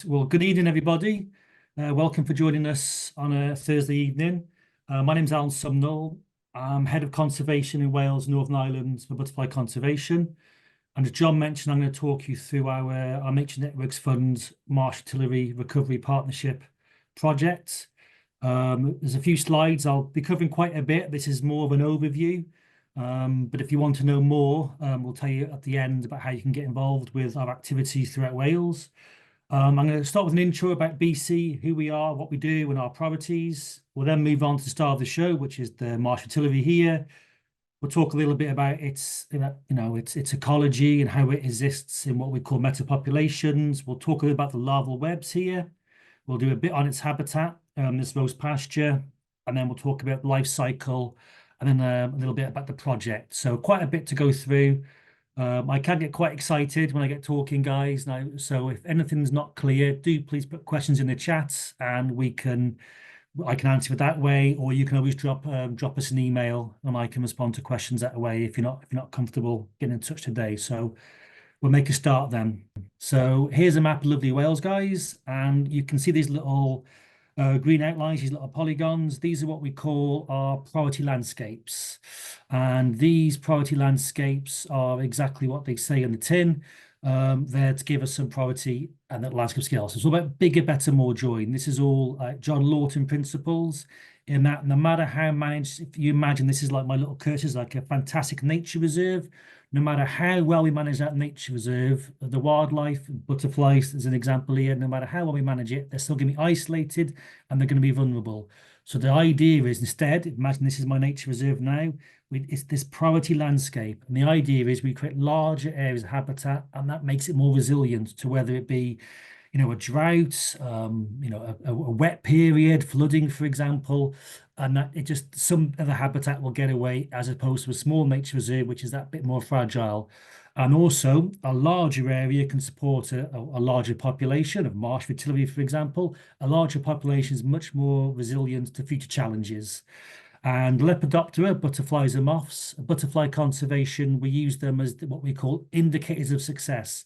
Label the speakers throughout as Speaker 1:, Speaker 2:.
Speaker 1: Well, good evening, everybody. Welcome for joining us on a Thursday evening. My name's Alan Sumnall. I'm Head of Conservation in Wales, Northern Ireland for Butterfly Conservation. And as John mentioned, I'm going to talk you through our Nature Networks Fund Marsh Fritillary Recovery Partnership project. There's a few slides. I'll be covering quite a bit. This is more of an overview. But if you want to know more, we'll tell you at the end about how you can get involved with our activities throughout Wales. I'm going to start with an intro about BC, who we are, what we do, and our priorities. We'll then move on to the star of the show, which is the Marsh Fritillary here. We'll talk a little bit about its ecology and how it exists in what we call metapopulations. We'll talk a little about the larval webs here. We'll do a bit on its habitat, this rose pasture, and then we'll talk about life cycle, and then a little bit about the project. So quite a bit to go through. I can get quite excited when I get talking, guys. Now, so if anything's not clear, do please put questions in the chat, and I can answer it that way, or you can always drop us an email, and I can respond to questions that way if you're not comfortable getting in touch today. So we'll make a start then. So here's a map of lovely Wales, guys, and you can see these little green outlines, these little polygons. These are what we call our priority landscapes. And these priority landscapes are exactly what they say on the tin. There to give us some priority and that landscape scale. So it's all about bigger, better, more join. This is all John Lawton principles, in that no matter how managed, if you imagine this is like my little Curtis, like a fantastic nature reserve, no matter how well we manage that nature reserve, the wildlife, butterflies as an example here, no matter how well we manage it, they're still going to be isolated and they're going to be vulnerable. So the idea is instead, imagine this is my nature reserve now, it's this priority landscape. And the idea is we create larger areas of habitat, and that makes it more resilient to whether it be, a drought, a wet period, flooding, for example, and that it just some of the habitat will get away as opposed to a small nature reserve, which is that bit more fragile. And also a larger area can support a larger population of Marsh Fritillary, for example. A larger population is much more resilient to future challenges. And Lepidoptera, butterflies and moths, butterfly conservation, we use them as what we call indicators of success.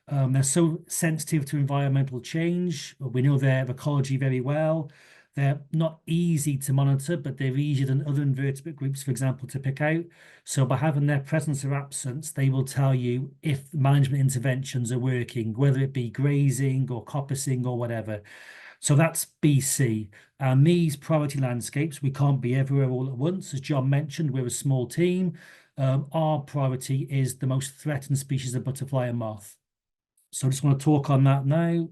Speaker 1: They're so sensitive to environmental change. We know their ecology very well. They're not easy to monitor, but they're easier than other invertebrate groups, for example, to pick out. So by having their presence or absence, they will tell you if management interventions are working, whether it be grazing or coppicing or whatever. So that's BC. And these priority landscapes, we can't be everywhere all at once. As John mentioned, we're a small team. Our priority is the most threatened species of butterfly and moth. So I just want to talk on that now.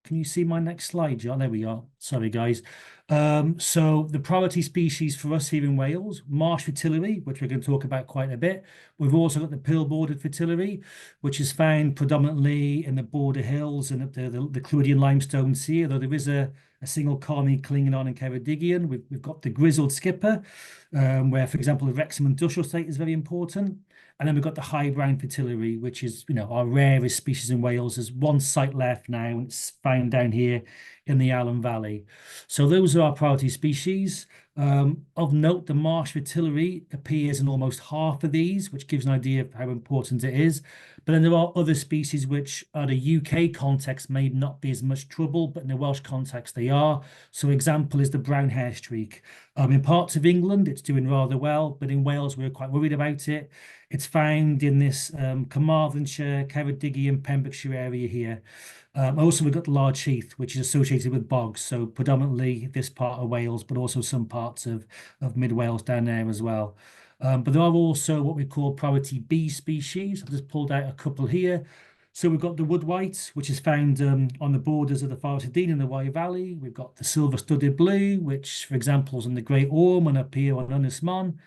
Speaker 1: Can you see my next slide, John? There we are. Sorry, guys. So the priority species for us here in Wales, Marsh Fritillary, which we're going to talk about quite a bit. We've also got the pearl-bordered fritillary, which is found predominantly in the border hills and the Clwydian limestones here, though there is a single colony clinging on in Ceredigion. We've got the grizzled skipper, where, for example, the Wrexham industrial estate is very important. And then we've got the high brown fritillary, which is, our rarest species in Wales. There's one site left now, and it's found down here in the Allen Valley. So those are our priority species. Of note, the Marsh Fritillary appears in almost half of these, which gives an idea of how important it is. But then there are other species which, at a UK context, may not be as much trouble, but in the Welsh context, they are. So example is the brown hair streak. In parts of England, it's doing rather well, but in Wales, we're quite worried about it. It's found in this Carmarthenshire, Ceredigion, Pembrokeshire area here. Also, we've got the large heath, which is associated with bogs, so predominantly this part of Wales, but also some parts of mid Wales down there as well. But there are also what we call priority B species. I've just pulled out a couple here. So we've got the wood white, which is found on the borders of the Forest of Dean in the Wye Valley. We've got the silver-studded blue, which, for example, is in the Great Orme and up here on Ynys Mon.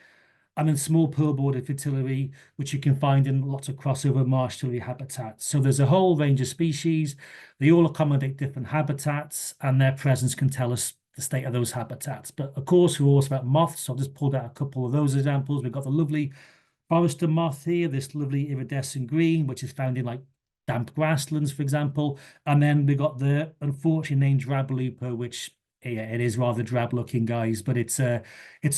Speaker 1: And then small pearl-bordered fritillary, which you can find in lots of crossover marsh fritillary habitats. So there's a whole range of species. They all accommodate different habitats, and their presence can tell us the state of those habitats. But of course, we're also about moths. So I've just pulled out a couple of those examples. We've got the lovely forester moth here, this lovely iridescent green, which is found in like damp grasslands, for example. And then we've got the unfortunately named drab looper, which yeah, it is rather drab looking, guys, but it's a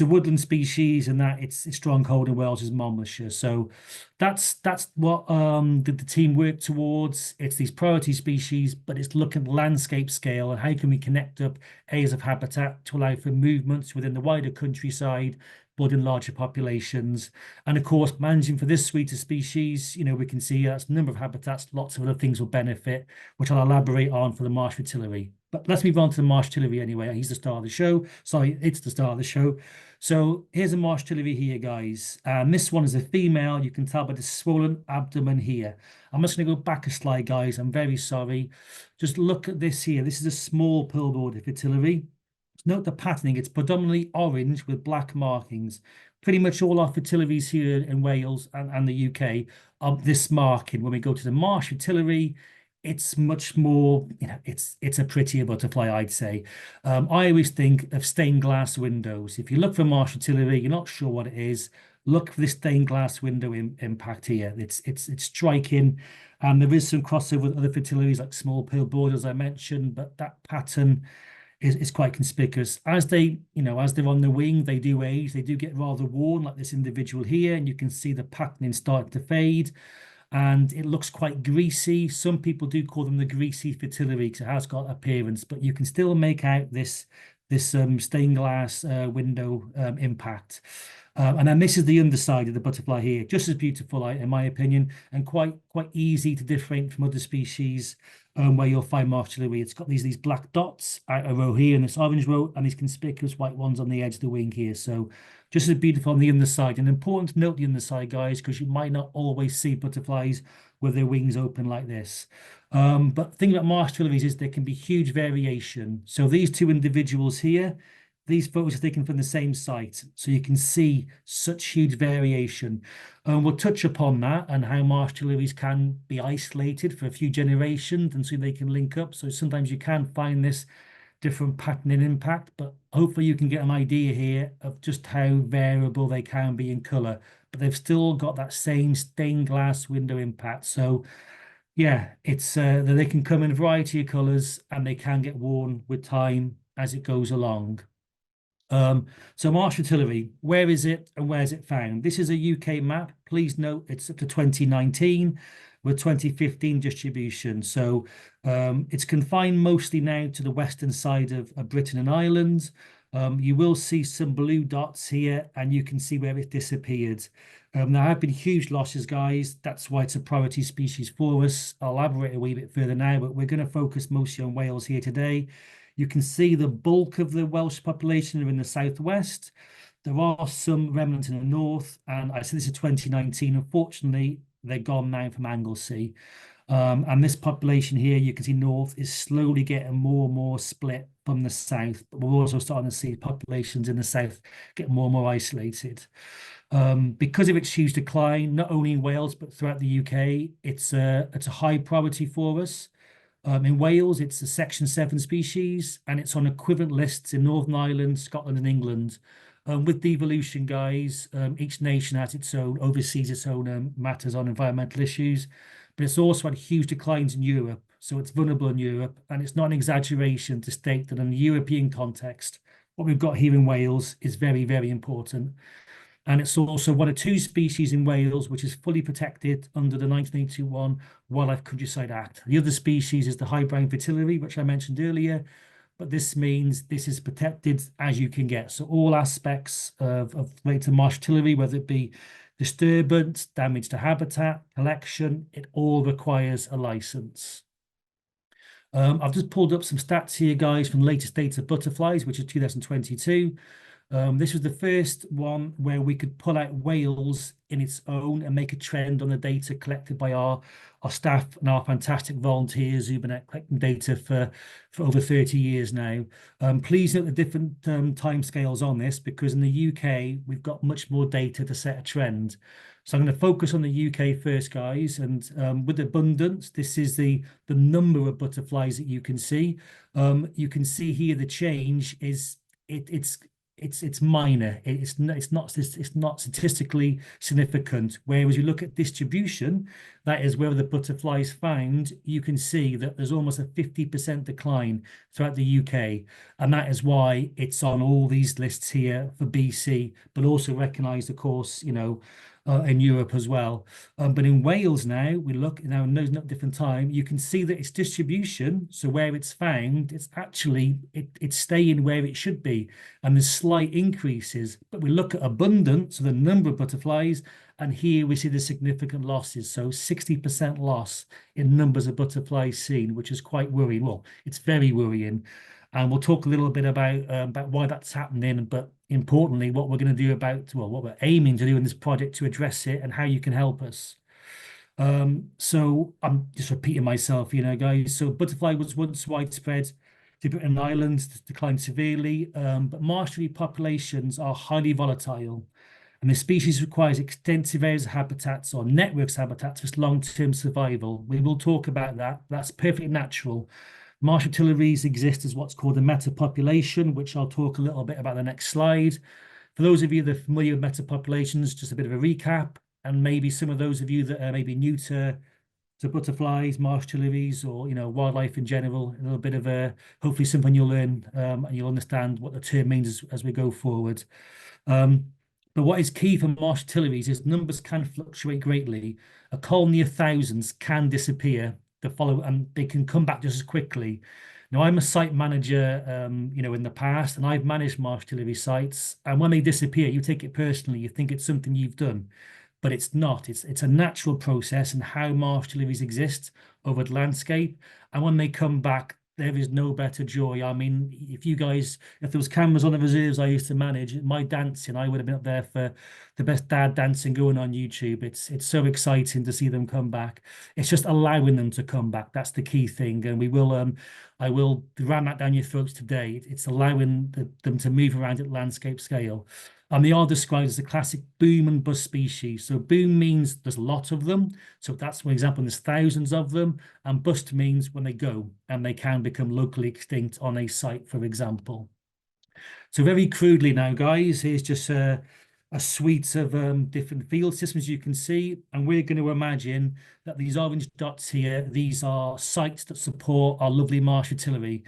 Speaker 1: woodland species, and that its stronghold in Wales is Monmouthshire. So that's what the team work towards. It's these priority species, but it's looking at landscape scale and how can we connect up areas of habitat to allow for movements within the wider countryside, building larger populations. And of course, managing for this suite of species, we can see that's a number of habitats, lots of other things will benefit, which I'll elaborate on for the Marsh Fritillary. But let's move on to the Marsh Fritillary anyway. He's the star of the show. Sorry, it's the star of the show. So here's a Marsh Fritillary here, guys. And this one is a female. You can tell by the swollen abdomen here. I'm just going to go back a slide, guys. I'm very sorry. Just look at this here. This is a small pearl-bordered fritillary. Note the patterning. It's predominantly orange with black markings. Pretty much all our fritillaries here in Wales and the UK are this marking. When we go to the Marsh Fritillary, it's much more, it's a prettier butterfly, I'd say. I always think of stained glass windows. If you look for Marsh Fritillary, you're not sure what it is, look for this stained glass window impact here. It's striking. And there is some crossover with other fritillaries like small pearl borders I mentioned, but that pattern is quite conspicuous. As they're on the wing, they do age, they do get rather worn, like this individual here, and you can see the patterning starting to fade, and it looks quite greasy. Some people do call them the greasy fritillary because it has got appearance, but you can still make out this stained glass window impact. And then this is the underside of the butterfly here, just as beautiful, in my opinion, and quite easy to differentiate from other species where you'll find Marsh Fritillary. It's got these black dots out a row here and this orange row, and these conspicuous white ones on the edge of the wing here. So just as beautiful on the underside. And important to note the underside, guys, because you might not always see butterflies with their wings open like this. But the thing about Marsh Fritillaries is there can be huge variation. So these two individuals here, these photos are taken from the same site, so you can see such huge variation. We'll touch upon that and how Marsh Fritillary can be isolated for a few generations and so they can link up. So sometimes you can find this different pattern and impact, but hopefully you can get an idea here of just how variable they can be in colour. But they've still got that same stained glass window impact. So yeah, it's they can come in a variety of colours and they can get worn with time as it goes along. So Marsh Fritillary, where is it and where is it found? This is a UK map. Please note it's up to 2019 with 2015 distribution. So it's confined mostly now to the western side of Britain and Ireland. You will see some blue dots here and you can see where it disappeared. There have been huge losses, guys. That's why it's a priority species for us. I'll elaborate a wee bit further now, but we're going to focus mostly on Wales here today. You can see the bulk of the Welsh population are in the southwest. There are some remnants in the north, and I said this is 2019. Unfortunately, they're gone now from Anglesey. And this population here, you can see north, is slowly getting more and more split from the south. But we're also starting to see populations in the south get more and more isolated. Because of its huge decline, not only in Wales, but throughout the UK, it's a high priority for us. In Wales, it's a Section 7 species, and it's on equivalent lists in Northern Ireland, Scotland, and England. With devolution, guys, each nation has oversees its own matters on environmental issues, but it's also had huge declines in Europe, so it's vulnerable in Europe, and it's not an exaggeration to state that in the European context, what we've got here in Wales is very, very important. And it's also one of two species in Wales which is fully protected under the 1981 Wildlife Countryside Act. The other species is the high-brown fritillary, which I mentioned earlier, but this means this is protected as you can get. So all aspects of related to Marsh Fritillary, whether it be disturbance, damage to habitat, collection, it all requires a license. I've just pulled up some stats here, guys, from the latest data of butterflies, which is 2022. This was the first one where we could pull out Wales in its own and make a trend on the data collected by our staff and our fantastic volunteers who've been collecting data for over 30 years now. Please note the different timescales on this, because in the UK, we've got much more data to set a trend. So I'm going to focus on the UK first, guys. And with abundance, this is the number of butterflies that you can see. You can see here the change is it's it's minor. It's not statistically significant. Whereas you look at distribution, that is where the butterfly is found, you can see that there's almost a 50% decline throughout the UK. And that is why it's on all these lists here for BC, but also recognized, of course, in Europe as well. But in Wales now, we look now in those not different time, you can see that its distribution, so where it's found, it's staying where it should be. And there's slight increases. But we look at abundance, so the number of butterflies, and here we see the significant losses. So 60% loss in numbers of butterflies seen, which is quite worrying. Well, it's very worrying. And we'll talk a little bit about why that's happening, but importantly, what we're going to do what we're aiming to do in this project to address it and how you can help us. So I'm just repeating myself, guys. So butterfly was once widespread to Britain Islands, declined severely, but marsh populations are highly volatile. And the species requires extensive areas of habitats or networks of habitats for long-term survival. We will talk about that. That's perfectly natural. Marsh fritillaries exist as what's called a metapopulation, which I'll talk a little bit about the next slide. For those of you that are familiar with metapopulations, just a bit of a recap, and maybe some of those of you that are maybe new to butterflies, marsh fritillaries, or wildlife in general, a little bit of hopefully something you'll learn and you'll understand what the term means as we go forward. But what is key for marsh fritillaries is numbers can fluctuate greatly. A colony of thousands can disappear and they can come back just as quickly. Now, I'm a site manager, in the past, and I've managed marsh fritillary sites. And when they disappear, you take it personally. You think it's something you've done, but it's not. It's a natural process and how marsh fritillaries exist over the landscape. And when they come back, there is no better joy. I mean, if there was cameras on the reserves I used to manage, my dancing, I would have been up there for the best dad dancing going on YouTube. It's so exciting to see them come back. It's just allowing them to come back. That's the key thing. And I will ram that down your throats today. It's allowing them to move around at landscape scale. And they are described as a classic boom and bust species. So boom means there's a lot of them. So that's one example, there's thousands of them. And bust means when they go and they can become locally extinct on a site, for example. So very crudely now, guys, here's just a suite of different field systems you can see. And we're going to imagine that these orange dots here, these are sites that support our lovely marsh fritillary.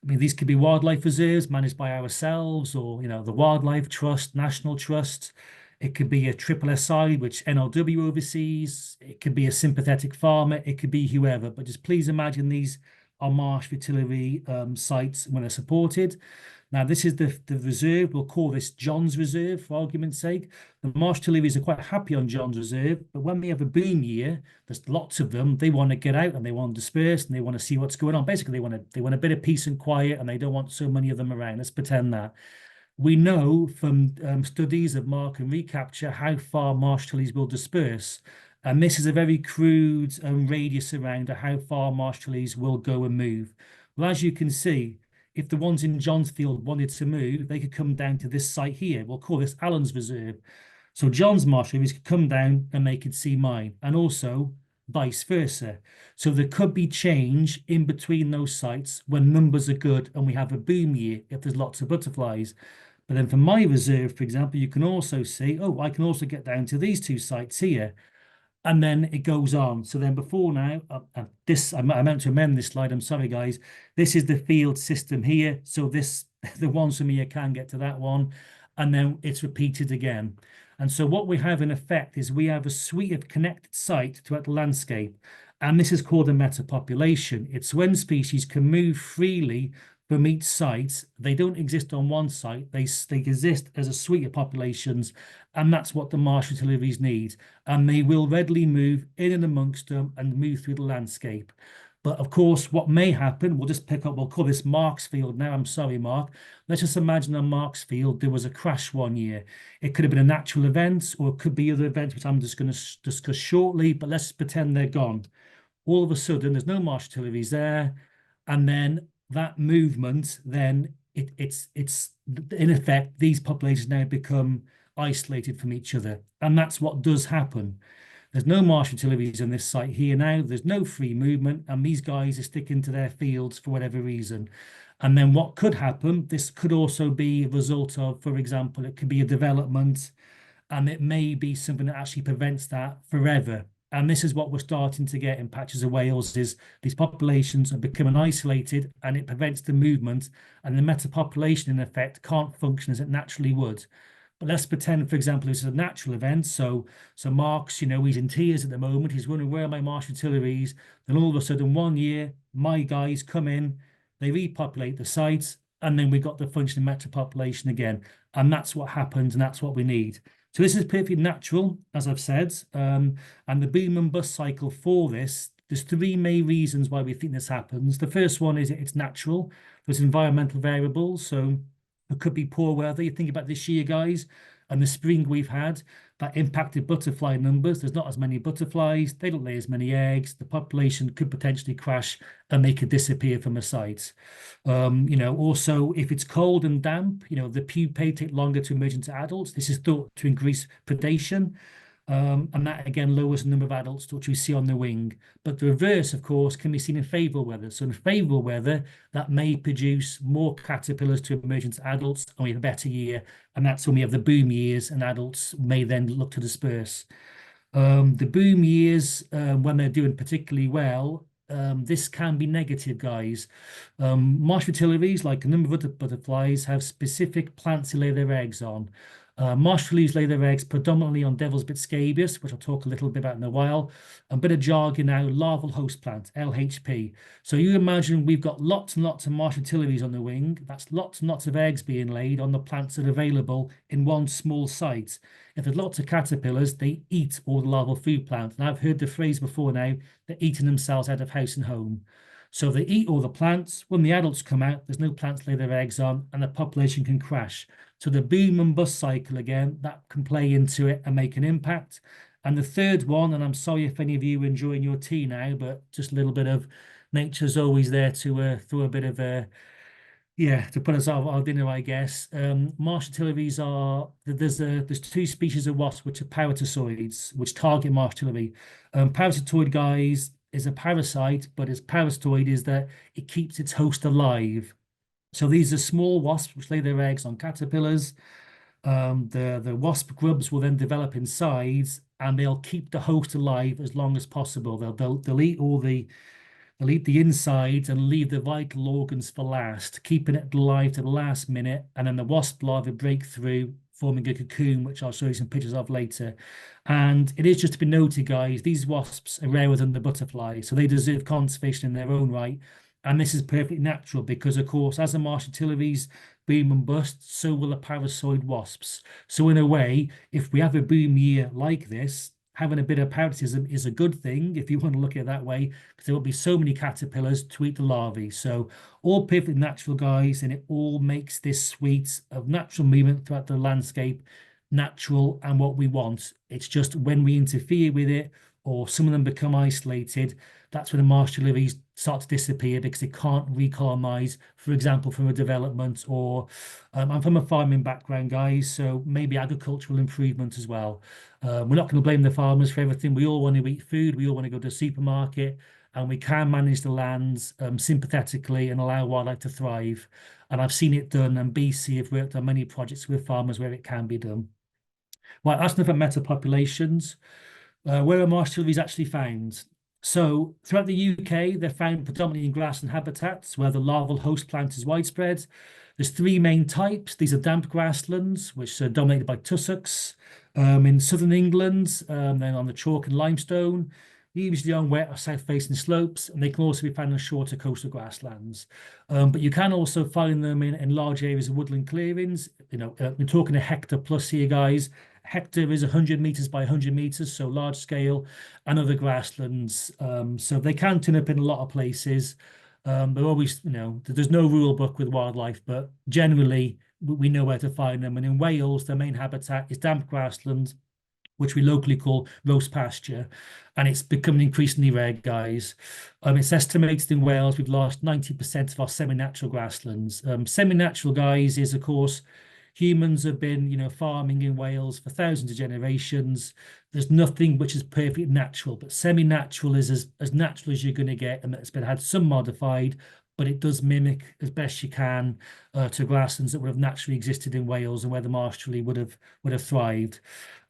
Speaker 1: I mean, these could be wildlife reserves managed by ourselves or, the Wildlife Trust, National Trust. It could be a triple SI, which NRW oversees. It could be a sympathetic farmer. It could be whoever. But just please imagine these are marsh fritillary sites when they're supported. Now, this is the reserve. We'll call this John's Reserve for argument's sake. The marsh fritillaries are quite happy on John's Reserve, but when we have a boom year, there's lots of them. They want to get out and they want to disperse and they want to see what's going on. Basically, they want a bit of peace and quiet and they don't want so many of them around. Let's pretend that. We know from studies of mark and recapture how far marsh fritillaries will disperse. And this is a very crude radius around how far marsh fritillaries will go and move. Well, as you can see, if the ones in John's Field wanted to move, they could come down to this site here. We'll call this Allen's Reserve. So John's marsh fritillaries could come down and they could see mine, and also vice versa. So there could be change in between those sites when numbers are good and we have a boom year if there's lots of butterflies. But then for my reserve, for example, you can also see, I can also get down to these two sites here. And then it goes on. So then before now, I meant to amend this slide. I'm sorry, guys. This is the field system here. So the ones from here can get to that one. And then it's repeated again. And so what we have in effect is we have a suite of connected sites throughout the landscape. And this is called a metapopulation. It's when species can move freely from each site. They don't exist on one site. They exist as a suite of populations. And that's what the marsh fritillaries need. And they will readily move in and amongst them and move through the landscape. But of course, what may happen, we'll call this Mark's Field now. I'm sorry, Mark. Let's just imagine on Mark's Field, there was a crash one year. It could have been a natural event, or it could be other events, which I'm just going to discuss shortly, but let's pretend they're gone. All of a sudden, there's no marsh fritillaries there. And then that movement, then it's in effect, these populations now become isolated from each other. And that's what does happen. There's no marsh utilities on this site here now. There's no free movement, and these guys are sticking to their fields for whatever reason. And then what could happen, this could also be a result of, for example, it could be a development, and it may be something that actually prevents that forever. And this is what we're starting to get in patches of Wales, is these populations are becoming isolated, and it prevents the movement, and the metapopulation in effect can't function as it naturally would. But let's pretend, for example, this is a natural event. So Mark's, he's in tears at the moment. He's wondering, where are my marsh fritillaries? Then all of a sudden, one year, my guys come in, they repopulate the site, and then we got the functioning metapopulation again. And that's what happens, and that's what we need. So this is perfectly natural, as I've said. And the boom and bust cycle for this, there's three main reasons why we think this happens. The first one is it's natural. There's environmental variables. So it could be poor weather. You think about this year, guys, and the spring we've had that impacted butterfly numbers. There's not as many butterflies. They don't lay as many eggs. The population could potentially crash and they could disappear from a site. Also, if it's cold and damp, the pupae take longer to emerge into adults. This is thought to increase predation. And that again lowers the number of adults which we see on the wing. But the reverse, of course, can be seen in favourable weather. So in favourable weather, that may produce more caterpillars to emerge into adults, and we have a better year. And that's when we have the boom years, and adults may then look to disperse. The boom years, when they're doing particularly well, this can be negative, guys. Marsh fritillaries, like a number of other butterflies, have specific plants to lay their eggs on. Marsh fritillaries lay their eggs predominantly on Devil's Bit scabious, which I'll talk a little bit about in a while. A bit of jargon now, larval host plant, LHP. So you imagine we've got lots and lots of marsh fritillaries on the wing. That's lots and lots of eggs being laid on the plants that are available in one small site. If there's lots of caterpillars, they eat all the larval food plants. And I've heard the phrase before now, they're eating themselves out of house and home. So they eat all the plants. When the adults come out, there's no plants to lay their eggs on, and the population can crash. So the boom and bust cycle again, that can play into it and make an impact. And the third one, and I'm sorry if any of you are enjoying your tea now, but just a little bit of nature's always there to throw a bit of to put us off our dinner, I guess. Marsh fritillaries there's two species of wasps which are parasitoids, which target marsh fritillary. Parasitoid, guys, is a parasite, but its parasitoid is that it keeps its host alive. So these are small wasps which lay their eggs on caterpillars. The wasp grubs will then develop inside, and they'll keep the host alive as long as possible. They'll eat they'll eat the insides and leave the vital organs for last, keeping it alive to the last minute. And then the wasp larvae break through, forming a cocoon, which I'll show you some pictures of later. And it is just to be noted, guys, these wasps are rarer than the butterfly, so they deserve conservation in their own right. And this is perfectly natural because, of course, as the marsh fritillaries boom and bust, so will the parasitoid wasps. So in a way, if we have a boom year like this, having a bit of parasitism is a good thing, if you want to look at it that way, because there will be so many caterpillars to eat the larvae. So all perfectly natural, guys, and it all makes this suite of natural movement throughout the landscape natural and what we want. It's just when we interfere with it, or some of them become isolated, that's when the marsh fritillaries start to disappear because they can't recolonize, for example, from a development. Or I'm from a farming background, guys, so maybe agricultural improvement as well. We're not going to blame the farmers for everything. We all want to eat food. We all want to go to the supermarket, and we can manage the lands sympathetically and allow wildlife to thrive. And I've seen it done, and BC have worked on many projects with farmers where it can be done. Right, that's enough about metapopulations. Where are marsh fritillaries actually found? So throughout the UK, they're found predominantly in grassland habitats where the larval host plant is widespread. There's three main types. These are damp grasslands, which are dominated by tussocks. In southern England, then on the chalk and limestone, usually on wet or south-facing slopes, and they can also be found in shorter coastal grasslands. But you can also find them in large areas of woodland clearings. We're talking a hectare plus here, guys. Hectare is 100 meters by 100 meters, so large scale, and other grasslands. So they can turn up in a lot of places. They're always, there's no rule book with wildlife, but generally we know where to find them. And in Wales, their main habitat is damp grassland, which we locally call roast pasture, and it's becoming increasingly rare, guys. It's estimated in Wales we've lost 90% of our semi-natural grasslands. Semi-natural, guys, is, of course, Humans have been, farming in Wales for thousands of generations. There's nothing which is perfectly natural, but semi-natural is as natural as you're going to get, and it's been had some modified, but it does mimic as best you can to grasslands that would have naturally existed in Wales and where the marsh tree would have thrived.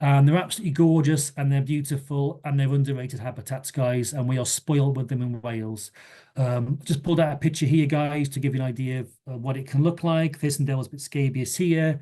Speaker 1: And they're absolutely gorgeous and they're beautiful and they're underrated habitats, guys, and we are spoiled with them in Wales. Just pulled out a picture here, guys, to give you an idea of what it can look like. Thistendale's a bit scabious here.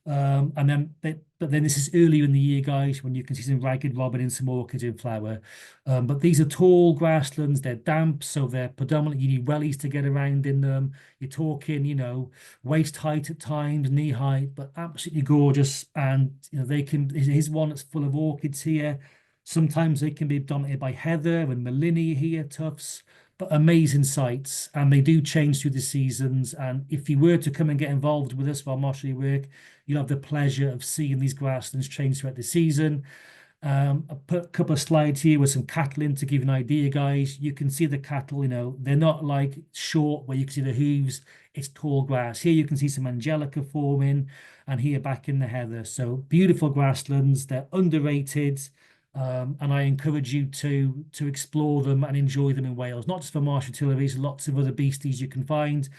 Speaker 1: But then this is earlier in the year, guys, when you can see some ragged robin and some orchids in flower. But these are tall grasslands, they're damp, so they're predominantly, you need wellies to get around in them. You're talking, waist height at times, knee height, but absolutely gorgeous. And they can, here's one that's full of orchids here. Sometimes they can be dominated by heather and Melinia here, tufts, but amazing sights. And they do change through the seasons. And if you were to come and get involved with us for our marshalling work, you'll have the pleasure of seeing these grasslands change throughout the season. I put a couple of slides here with some cattle in to give you an idea, guys. You can see the cattle, they're not like short where you can see the hooves. It's tall grass. Here you can see some angelica forming, and here back in the heather. So beautiful grasslands. They're underrated. And I encourage you to explore them and enjoy them in Wales, not just for Marsh Fritillaries, lots of other beasties you can find.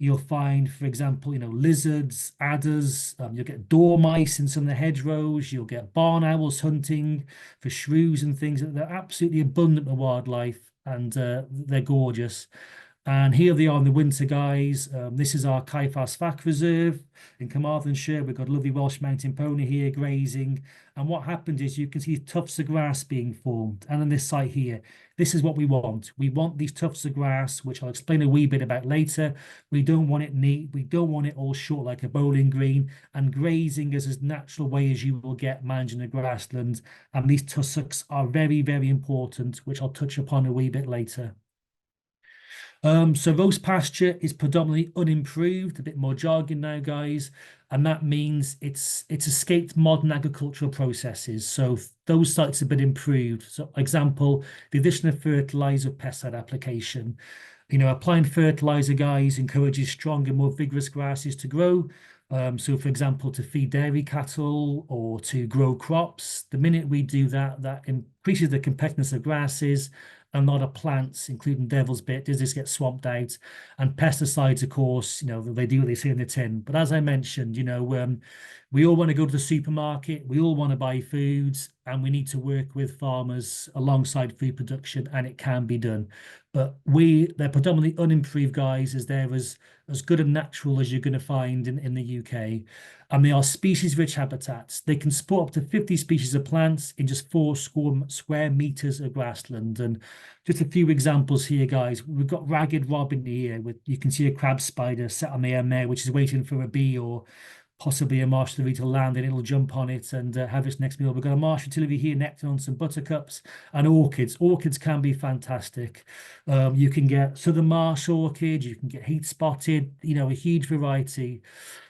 Speaker 1: You'll find, for example, lizards, adders. You'll get dormice in some of the hedgerows. You'll get barn owls hunting for shrews and things. They're absolutely abundant with wildlife, and they're gorgeous. And here they are in the winter, guys. This is our Caifás Fac Reserve in Carmarthenshire. We've got a lovely Welsh mountain pony here grazing. And what happened is you can see tufts of grass being formed. And on this site here, this is what we want. We want these tufts of grass, which I'll explain a wee bit about later. We don't want it neat. We don't want it all short like a bowling green. And grazing is as natural way as you will get managing a grassland. And these tussocks are very, very important, which I'll touch upon a wee bit later. So roast pasture is predominantly unimproved, a bit more jargon now, guys, and that means it's escaped modern agricultural processes. So those sites have been improved. So, example, the addition of fertilizer, pesticide application. Applying fertilizer, guys, encourages stronger, more vigorous grasses to grow. So, for example, to feed dairy cattle or to grow crops, the minute we do that, that increases the competitiveness of grasses. And a lot of plants, including devil's bit, does this get swamped out? And pesticides, of course, they do what they say in the tin. But as I mentioned, we all want to go to the supermarket, we all want to buy foods, and we need to work with farmers alongside food production, and it can be done. But they're predominantly unimproved, guys, as they're as good and natural as you're going to find in the UK. And they are species-rich habitats. They can support up to 50 species of plants in just 4 square meters of grassland. And just a few examples here, guys. We've got ragged robin here. You can see a crab spider sat on the end there, which is waiting for a bee or possibly a marsh fritillary to land, and it'll jump on it and have its next meal. We've got a marsh fritillary here nectaring on some buttercups and orchids. Orchids can be fantastic. You can get southern marsh orchid, you can get heat spotted, a huge variety.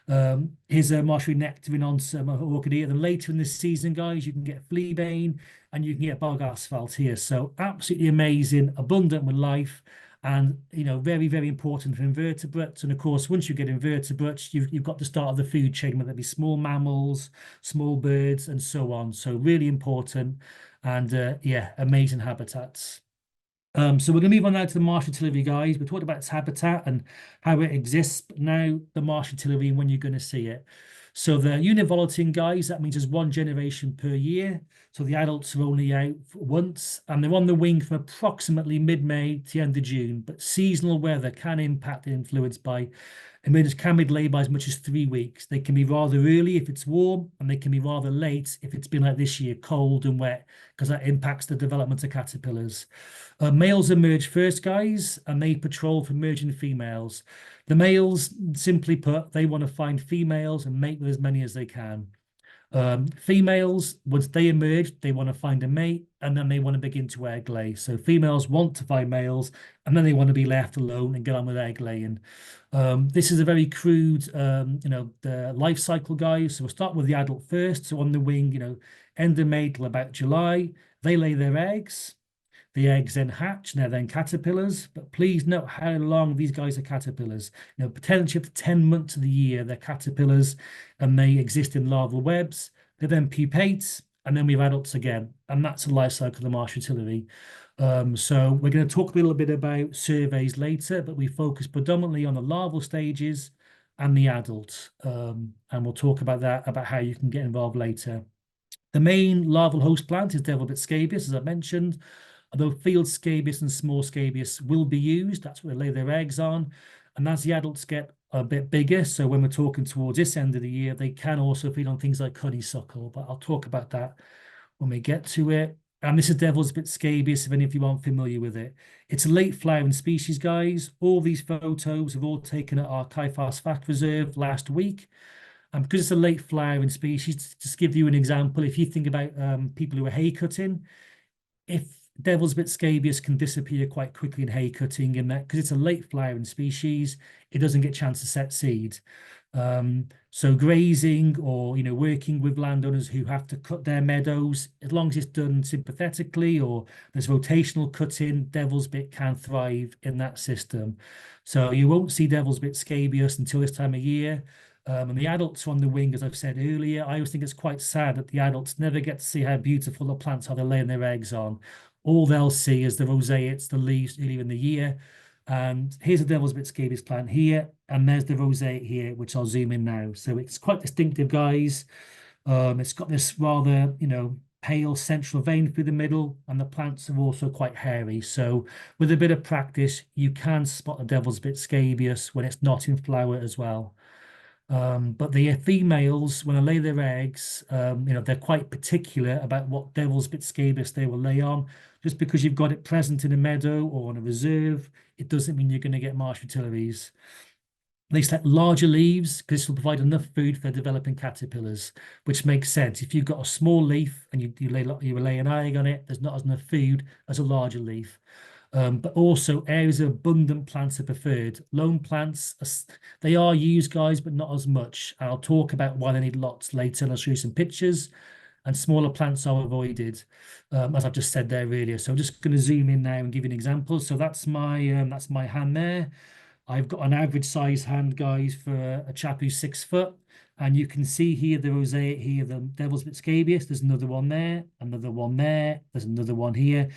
Speaker 1: Here's a marsh nectaring on some orchid here. Then later in the season, guys, you can get fleabane and you can get bog asphalt here. So absolutely amazing, abundant with life. And very, very important for invertebrates. And of course, once you get invertebrates, you've got the start of the food chain, whether it be small mammals, small birds, and so on. So really important, and yeah, amazing habitats. So we're going to move on now to the Marsh Fritillary, guys. We talked about its habitat and how it exists, but now the Marsh Fritillary and when you're going to see it. So the univoluting, guys, that means there's 1 generation per year. So the adults are only out once, and they're on the wing from approximately mid-May to the end of June. But seasonal weather can impact and influence by emergence can be delayed by as much as 3 weeks. They can be rather early if it's warm, and they can be rather late if it's been like this year, cold and wet, because that impacts the development of caterpillars. Males emerge first, guys, and they patrol for emerging females. The males, simply put, they want to find females and mate with as many as they can. Females, once they emerge, they want to find a mate, and then they want to begin to egg lay. So females want to find males, and then they want to be left alone and get on with egg laying. This is a very crude, the life cycle, guys. So we'll start with the adult first. So on the wing, end of May till about July, they lay their eggs. The eggs then hatch and they're then caterpillars. But please note how long these guys are caterpillars. Potentially up to 10 months of the year, they're caterpillars and they exist in larval webs. They then pupate and then we have adults again. And that's the life cycle of the Marsh Fritillary. So we're going to talk a little bit about surveys later, but we focus predominantly on the larval stages and the adult. And we'll talk about that, about how you can get involved later. The main larval host plant is Devilbit scabious, as I mentioned, although field scabious and small scabious will be used. That's what they lay their eggs on. And as the adults get a bit bigger, so when we're talking towards this end of the year, they can also feed on things like honeysuckle, but I'll talk about that when we get to it. And this is Devilbit scabious, if any of you aren't familiar with it. It's a late flowering species, guys. All these photos have all taken at our Kaifas Fact Reserve last week. And because it's a late flowering species, just give you an example, if you think about people who are hay cutting, if Devilbit scabious can disappear quite quickly in hay cutting, in that because it's a late flowering species, it doesn't get a chance to set seed. So grazing or working with landowners who have to cut their meadows, as long as it's done sympathetically or there's rotational cutting, Devilbit can thrive in that system. So you won't see Devilbit scabious until this time of year. And the adults are on the wing, as I've said earlier. I always think it's quite sad that the adults never get to see how beautiful the plants are they're laying their eggs on. All they'll see is the roseates, the leaves earlier in the year. And here's a Devilbit scabious plant here, and there's the roseate here, which I'll zoom in now. So it's quite distinctive, guys. It's got this rather, pale central vein through the middle, and the plants are also quite hairy. So with a bit of practice, you can spot a Devilbit scabious when it's not in flower as well. But the females, when they lay their eggs, they're quite particular about what Devilbit scabious they will lay on. Just because you've got it present in a meadow or on a reserve, it doesn't mean you're going to get Marsh Fritillaries. They select larger leaves because this will provide enough food for developing caterpillars, which makes sense. If you've got a small leaf and you lay an egg on it, there's not as enough food as a larger leaf. But also areas of abundant plants are preferred. Lone plants, they are used, guys, but not as much. I'll talk about why they need lots later, and I'll show you some pictures. And smaller plants are avoided, as I've just said there earlier. So I'm just going to zoom in now and give you an example. So that's my hand there. I've got an average size hand, guys, for a chap who's 6 foot. And you can see here the roseate here, the Devilbit scabious. There's another one there, another one there. There's another one here.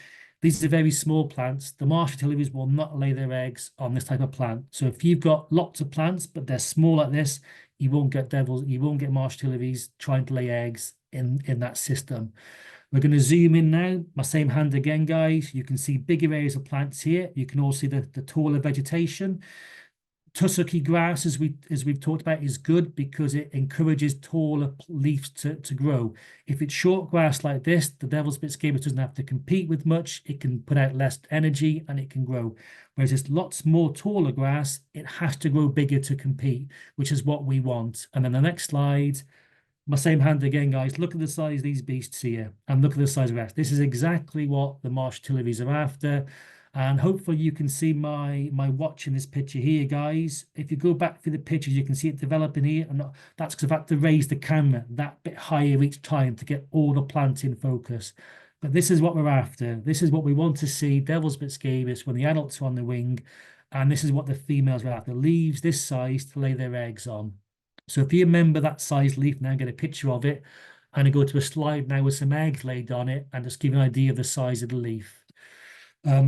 Speaker 1: These are very small plants. The Marsh Fritillaries will not lay their eggs on this type of plant. So if you've got lots of plants, but they're small like this, you won't get Marsh Fritillaries trying to lay eggs in that system. We're going to zoom in now. My same hand again, guys. You can see bigger areas of plants here. You can also see the taller vegetation. Tussocky grass, as we've talked about, is good because it encourages taller leaves to grow. If it's short grass like this, the Devilbit scabious doesn't have to compete with much. It can put out less energy and it can grow. Whereas it's lots more taller grass, it has to grow bigger to compete, which is what we want. And then the next slide, my same hand again, guys. Look at the size of these beasts here and look at the size of grass. This is exactly what the Marsh Fritillaries are after. And hopefully you can see my watch in this picture here, guys. If you go back through the pictures, you can see it developing here. And that's because I've had to raise the camera that bit higher each time to get all the plants in focus. But this is what we're after. This is what we want to see, Devilbit scabious, when the adults are on the wing. And this is what the females are after, leaves this size to lay their eggs on. So if you remember that size leaf now, get a picture of it. And I go to a slide now with some eggs laid on it and just give you an idea of the size of the leaf.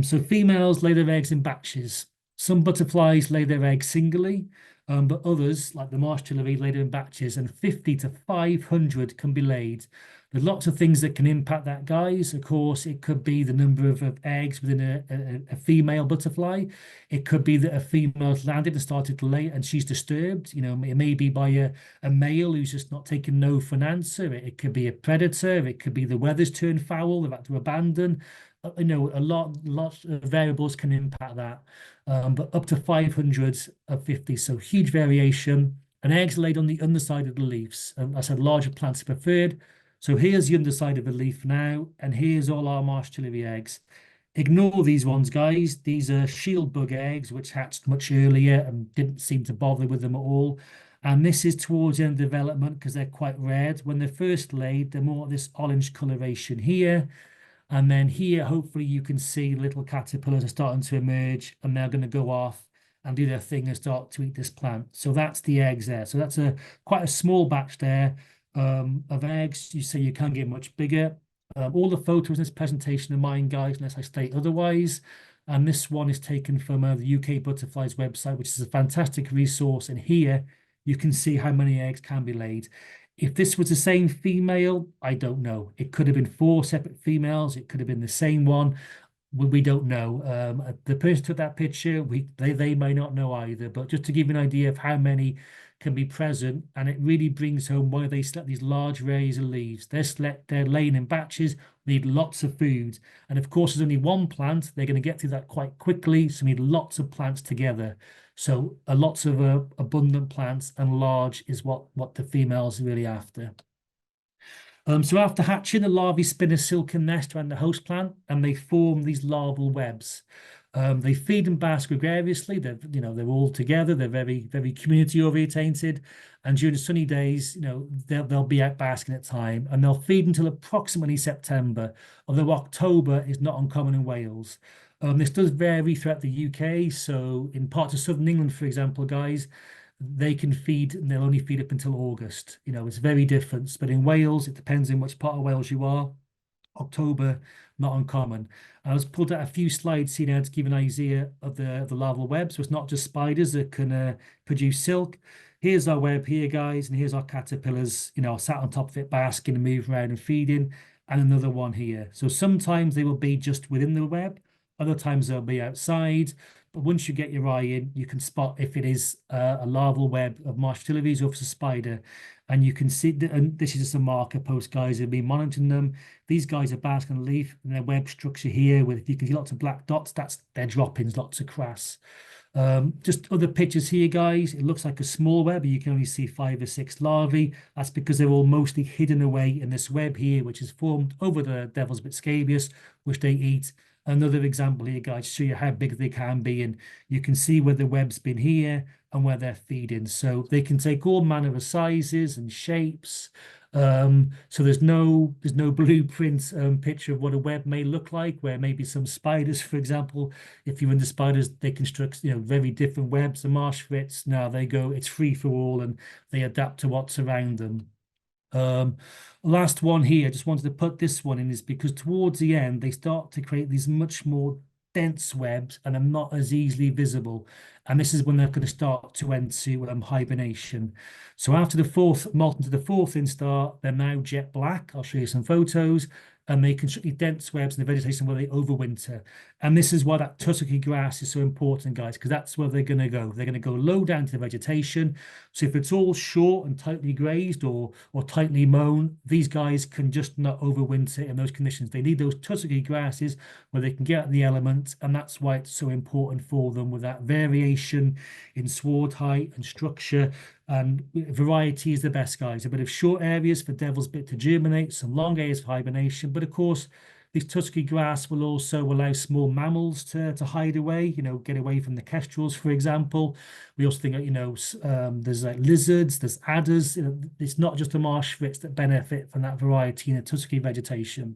Speaker 1: So females lay their eggs in batches. Some butterflies lay their eggs singly, but others, like the Marsh Fritillary, lay them in batches, and 50 to 500 can be laid. There's lots of things that can impact that, guys. Of course, it could be the number of eggs within a female butterfly. It could be that a female's landed and started to lay and she's disturbed. It may be by a male who's just not taking no for an answer. It could be a predator. It could be the weather's turned foul. They've had to abandon. Lots of variables can impact that, but up to 500 of 50, so huge variation. And eggs laid on the underside of the leaves. I said larger plants are preferred. So here's the underside of a leaf now, and here's all our Marsh Fritillary eggs. Ignore these ones, guys. These are shield bug eggs, which hatched much earlier and didn't seem to bother with them at all. And this is towards the end of development because they're quite red. When they're first laid, they're more this orange coloration here. And then here, hopefully you can see little caterpillars are starting to emerge, and they're going to go off and do their thing and start to eat this plant. So that's the eggs there. So that's a quite a small batch there of eggs. You say you can't get much bigger. All the photos in this presentation are mine, guys, unless I state otherwise. And this one is taken from the UK Butterflies website, which is a fantastic resource. And here you can see how many eggs can be laid. If this was the same female, I don't know. It could have been 4 separate females. It could have been the same one. We don't know. The person who took that picture, they may not know either. But just to give you an idea of how many can be present, and it really brings home why they select these large arrays of leaves. They're laying in batches, need lots of food. And of course, there's only one plant. They're going to get through that quite quickly. So need lots of plants together. So lots of abundant plants, and large is what the females are really after. So after hatching, the larvae spin a silken nest around the host plant, and they form these larval webs. They feed and bask gregariously. They're all together. They're very community orientated, and during the sunny days, they'll be out basking at time, and they'll feed until approximately September. Although October is not uncommon in Wales. This does vary throughout the UK. So in parts of southern England, for example, guys, they can feed, and they'll only feed up until August. It's very different. But in Wales, it depends in which part of Wales you are. October, not uncommon. I was pulled out a few slides here now to give an idea of the larval web. So it's not just spiders that can produce silk. Here's our web here, guys, and here's our caterpillars, sat on top of it, basking and moving around and feeding, and another one here. So sometimes they will be just within the web, other times they'll be outside. But once you get your eye in, you can spot if it is a larval web of Marsh Fritillary or if it's a spider. And you can see, and this is just a marker post, guys, have been monitoring them. These guys are basking on the leaf, and their web structure here, with, if you can see lots of black dots, that's their droppings, lots of crass. Just other pictures here, guys. It looks like a small web, but you can only see 5 or 6 larvae. That's because they're all mostly hidden away in this web here, which is formed over the devil's bit scabious, which they eat. Another example here, guys, to show you how big they can be, and you can see where the web's been here and where they're feeding. So they can take all manner of sizes and shapes. So there's no blueprint picture of what a web may look like, where maybe some spiders, for example, if you're into spiders, they construct very different webs. The marsh frits, now they go, it's free for all, and they adapt to what's around them. Last one here, I just wanted to put this one in, is because towards the end they start to create these much more dense webs and are not as easily visible, and this is when they're going to start to enter hibernation. So after the fourth molt into the fourth instar, they're now jet black. I'll show you some photos, and they construct these dense webs in the vegetation where they overwinter. And this is why that tussocky grass is so important, guys, because that's where they're going to go. They're going to go low down to the vegetation. So if it's all short and tightly grazed or tightly mown, these guys can just not overwinter in those conditions. They need those tussocky grasses where they can get the element, and that's why it's so important for them, with that variation in sward height and structure. And variety is the best, guys. A bit of short areas for devil's bit to germinate, some long areas for hibernation. But of course, this tussocky grass will also allow small mammals to hide away, get away from the kestrels, for example. We also think that, there's like lizards, there's adders. It's not just the marsh frits that benefit from that variety in the tussocky vegetation.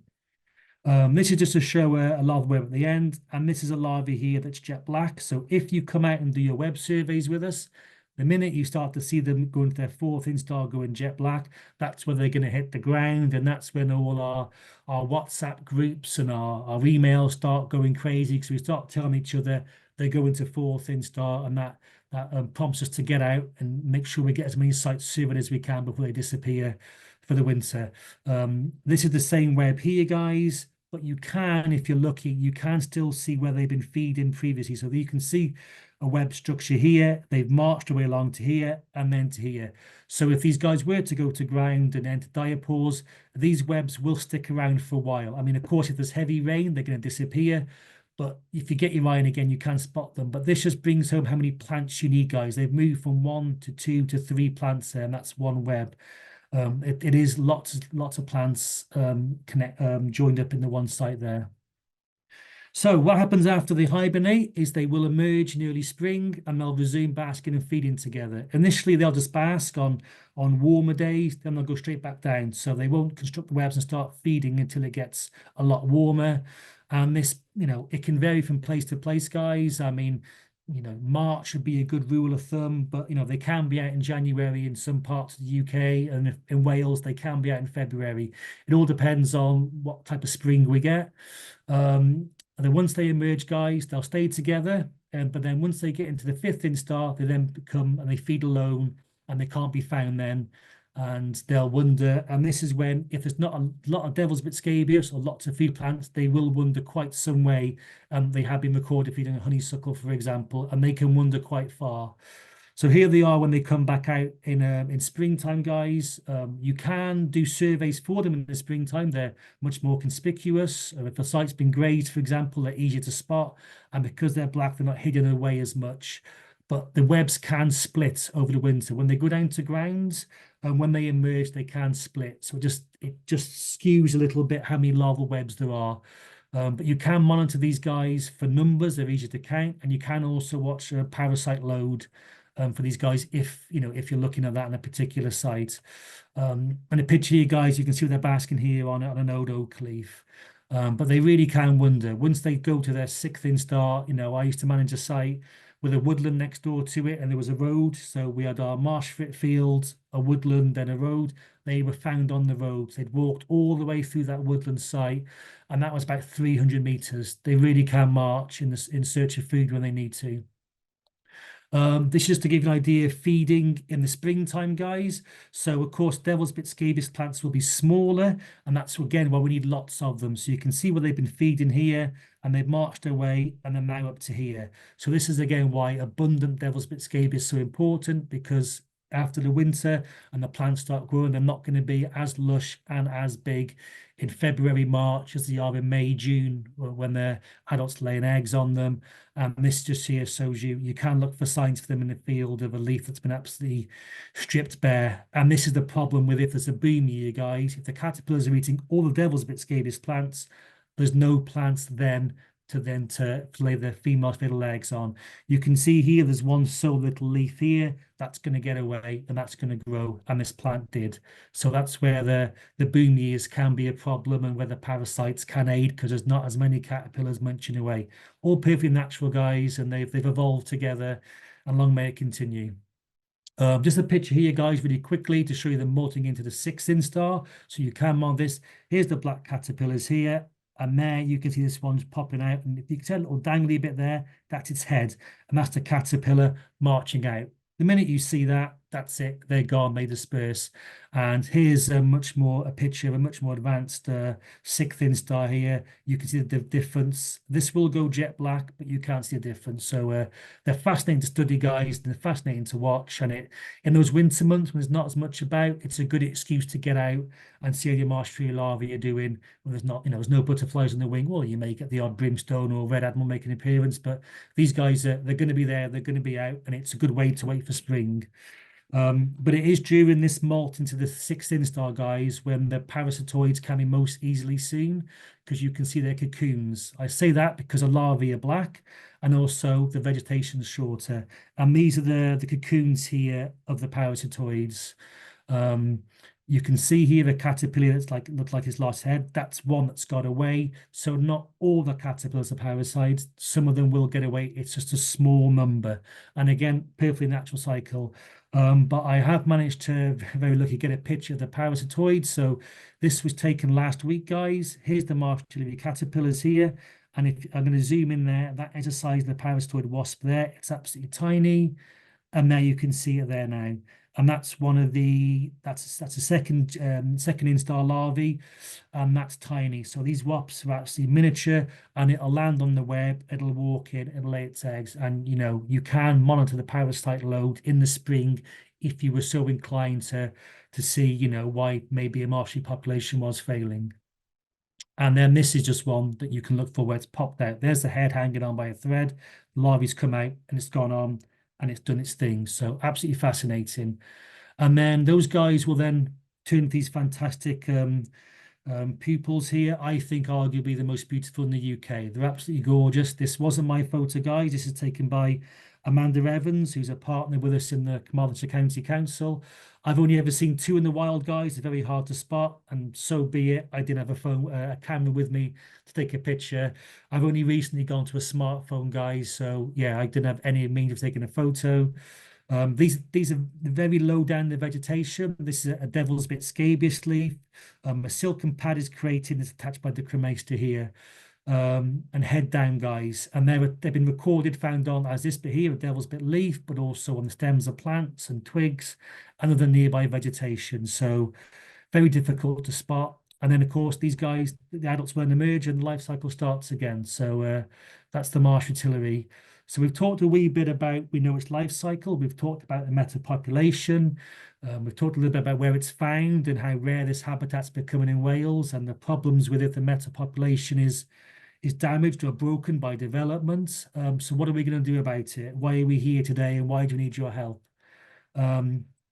Speaker 1: This is just to show a larval web at the end, and this is a larvae here that's jet black. So if you come out and do your web surveys with us, the minute you start to see them go into their fourth instar going jet black, that's where they're going to hit the ground, and that's when all our WhatsApp groups and our emails start going crazy, because we start telling each other they go into fourth instar, and that prompts us to get out and make sure we get as many sites surveyed as we can before they disappear for the winter. This is the same web here, guys, but you can, if you're lucky, you can still see where they've been feeding previously. So you can see a web structure here, they've marched away along to here and then to here. So if these guys were to go to ground and enter diapause, these webs will stick around for a while. I mean, of course, if there's heavy rain, they're going to disappear. But if you get your eye in again, you can spot them. But this just brings home how many plants you need, guys. They've moved from 1 to 2 to 3 plants there, and that's one web. It is lots of plants joined up in the one site there. So what happens after they hibernate is they will emerge in early spring and they'll resume basking and feeding together. Initially, they'll just bask on warmer days, then they'll go straight back down. So they won't construct the webs and start feeding until it gets a lot warmer. And this, it can vary from place to place, guys. I mean, March would be a good rule of thumb, but they can be out in January in some parts of the UK, and in Wales they can be out in February. It all depends on what type of spring we get. And then once they emerge, guys, they'll stay together. But then once they get into the fifth instar, they then become and they feed alone and they can't be found then. And they'll wonder. And this is when, if there's not a lot of devil's bit scabious or lots of feed plants, they will wonder quite some way. They have been recorded feeding on honeysuckle, for example, and they can wander quite far. So here they are when they come back out in springtime, guys. You can do surveys for them in the springtime. They're much more conspicuous. If the site's been grazed, for example, they're easier to spot. And because they're black, they're not hidden away as much. But the webs can split over the winter. When they go down to ground and when they emerge, they can split. So it just skews a little bit how many larval webs there are. But you can monitor these guys for numbers. They're easy to count. And you can also watch a parasite load for these guys if you're looking at that on a particular site. And a picture here, guys, you can see they're basking here on an old oak leaf. But they really can wonder. Once they go to their sixth instar, I used to manage a site with a woodland next door to it, and there was a road. So we had our marsh field, a woodland, then a road. They were found on the road. They'd walked all the way through that woodland site, and that was about 300 meters. They really can march in search of food when they need to. This is just to give you an idea of feeding in the springtime, guys. So, of course, devil's bit scabious plants will be smaller, and that's, again, why we need lots of them. So you can see where they've been feeding here, and they've marched away, and they're now up to here. So this is, again, why abundant devil's bit scabious is so important, because after the winter and the plants start growing, they're not going to be as lush and as big in February, March as they are in May, June, when their adults laying eggs on them. And this just here shows you can look for signs for them in the field of a leaf that's been absolutely stripped bare. And this is the problem with if there's a boom year, guys. If the caterpillars are eating all the devil's bit scabious plants, there's no plants then to lay the female little eggs on. You can see here there's one sole little leaf here that's going to get away and that's going to grow, and this plant did. So that's where the boom years can be a problem and where the parasites can aid, because there's not as many caterpillars munching away. All perfectly natural, guys, and they've evolved together, and long may it continue. Just a picture here, guys, really quickly to show you them molting into the sixth instar. So you can mount this. Here's the black caterpillars here. And there you can see this one's popping out. And if you can see a little dangly bit there, that's its head. And that's the caterpillar marching out. The minute you see that, that's it. They're gone. They disperse. And here's a picture of a much more advanced sixth instar here. You can see the difference. This will go jet black, but you can't see the difference. So they're fascinating to study, guys. They're fascinating to watch. And in those winter months when there's not as much about, it's a good excuse to get out and see how your Marsh Fritillary larvae are doing. When there's not, there's no butterflies on the wing. Well, you may get the odd brimstone or red admiral make an appearance, but these guys they're going to be there. They're going to be out, and it's a good way to wait for spring. But it is during this molt into the sixth instar, guys, when the parasitoids can be most easily seen, because you can see their cocoons. I say that because the larvae are black and also the vegetation's shorter. And these are the cocoons here of the parasitoids. You can see here the caterpillar that's looks like his lost head. That's one that's got away. So not all the caterpillars are parasites. Some of them will get away. It's just a small number. And again, perfectly natural cycle. But I have managed to, very lucky, get a picture of the parasitoids. So this was taken last week, guys. Here's the Marsh Fritillary caterpillars here. And if I'm going to zoom in there, that is the size of the parasitoid wasp there. It's absolutely tiny. And there you can see it there now. And that's one of that's a second instar larvae, and that's tiny. So these wasps are actually miniature, and it'll land on the web, it'll walk in, it'll lay its eggs, and you can monitor the parasite load in the spring if you were so inclined to see why maybe a marshy population was failing. And then this is just one that you can look for where it's popped out. There's the head hanging on by a thread. The larvae's come out and it's gone on and it's done its thing. So absolutely fascinating. And then those guys will then turn into these fantastic Pupils here, I think arguably the most beautiful in the UK. They're absolutely gorgeous. This wasn't my photo, guys. This is taken by Amanda Evans, who's a partner with us in the Carmarthenshire County Council. I've only ever seen two in the wild, guys. They're very hard to spot, and so be it. I didn't have a camera with me to take a picture. I've only recently gone to a smartphone, guys. So yeah, I didn't have any means of taking a photo. These are very low down the vegetation. This is a devil's bit scabious leaf. A silken pad is created and it's attached by the cremaster here. And head down, guys. And they've been recorded, found on as this bit here, a devil's bit leaf, but also on the stems of plants and twigs and other nearby vegetation. So very difficult to spot. And then, of course, these guys, the adults won't emerge and the life cycle starts again. So that's the Marsh Fritillary. So we've talked a wee bit about, we know its life cycle. We've talked about the metapopulation. We've talked a little bit about where it's found and how rare this habitat's becoming in Wales and the problems with it. The metapopulation is damaged or broken by development. So what are we going to do about it? Why are we here today and why do we need your help?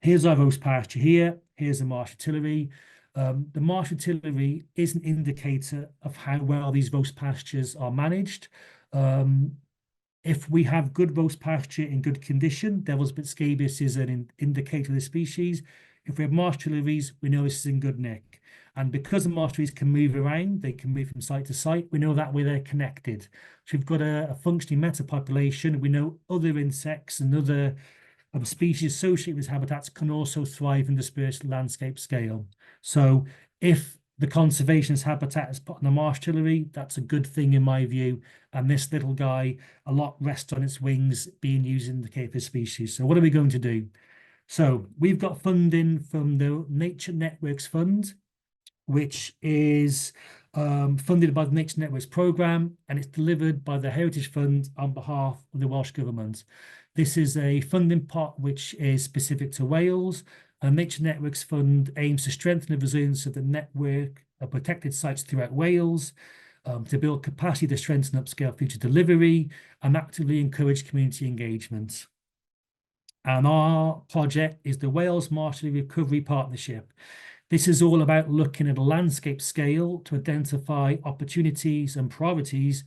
Speaker 1: Here's our roast pasture here. Here's the Marsh Fritillary. The Marsh Fritillary is an indicator of how well these roast pastures are managed. If we have good roast pasture in good condition, Devil's Bit scabious is an indicator of the species. If we have marsh Frittillaries, we know this is in good nick. And because the marsh trees can move around, they can move from site to site, we know that way they're connected. So we've got a functioning metapopulation. We know other insects and other species associated with habitats can also thrive in dispersed landscape scale. So if the conservationist habitat is put on the Marsh Fritillary, that's a good thing in my view. And this little guy, a lot rests on its wings being used in the case of species. So what are we going to do? So we've got funding from the Nature Networks Fund, which is funded by the Nature Networks programme, and it's delivered by the Heritage Fund on behalf of the Welsh Government. This is a funding pot which is specific to Wales. And Nature Networks Fund aims to strengthen the resilience of the network of protected sites throughout Wales, to build capacity to strengthen upscale future delivery and actively encourage community engagement. And our project is the Wales Marsh Recovery Partnership. This is all about looking at a landscape scale to identify opportunities and priorities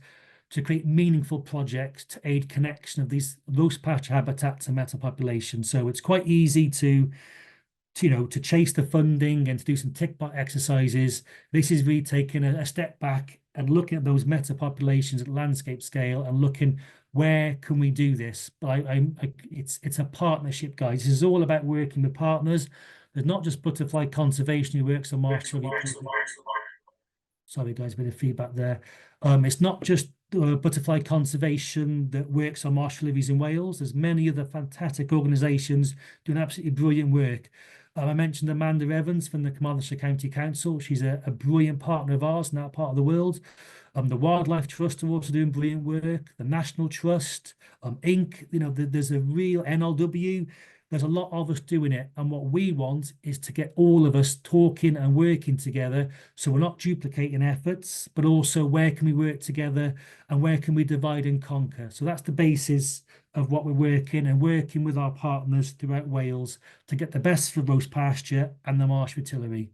Speaker 1: to create meaningful projects to aid connection of these roast pasture habitats and metapopulation. So it's quite easy to chase the funding and to do some tick box exercises. This is really taking a step back and looking at those metapopulations at landscape scale and looking where can we do this. But it's a partnership, guys. This is all about working with partners. There's not just butterfly conservation who works on Marsh. Sorry, guys, a bit of feedback there. It's not just butterfly conservation that works on marsh Frittillaries in Wales. There's many other fantastic organisations doing absolutely brilliant work. I mentioned Amanda Evans from the Carmarthenshire County Council. She's a brilliant partner of ours in that part of the world. The Wildlife Trust are also doing brilliant work. The National Trust, Inc. There's a real NLW. There's a lot of us doing it. And what we want is to get all of us talking and working together. So we're not duplicating efforts, but also where can we work together and where can we divide and conquer? So that's the basis of what we're working with our partners throughout Wales to get the best for roast pasture and the Marsh Fritillary.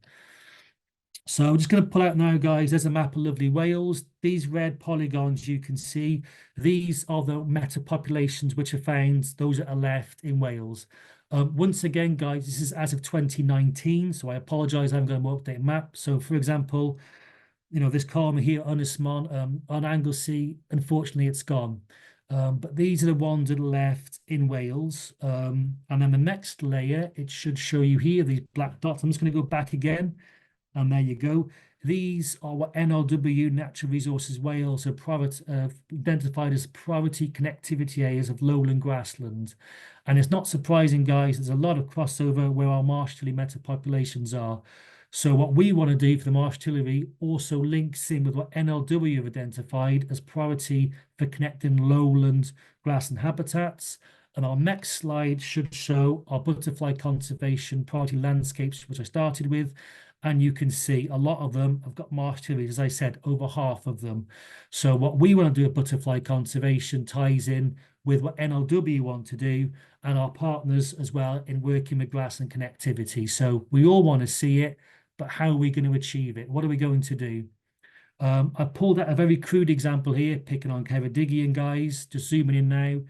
Speaker 1: So I'm just going to pull out now, guys. There's a map of lovely Wales. These red polygons you can see, these are the metapopulations which are found, those that are left in Wales. Once again, guys, this is as of 2019, so I apologise, I haven't got a more updated map. So, for example, this column here, Ynysmon, on Anglesey, unfortunately, it's gone. But these are the ones that are left in Wales. And then the next layer, it should show you here, these black dots. I'm just going to go back again. And there you go. These are what NRW, Natural Resources Wales, have identified as priority connectivity areas of lowland grassland. And it's not surprising, guys, there's a lot of crossover where our marsh Fritillary metapopulations are. So what we want to do for the Marsh Fritillary also links in with what NLW have identified as priority for connecting lowland grassland habitats. And our next slide should show our butterfly conservation priority landscapes, which I started with. And you can see a lot of them have got marsh Fritillary, as I said, over half of them. So what we want to do at butterfly conservation ties in with what NLW want to do and our partners as well in working with grass and connectivity. So we all want to see it, but how are we going to achieve it? What are we going to do? I pulled out a very crude example here, picking on Ceredigion guys, just zooming in now.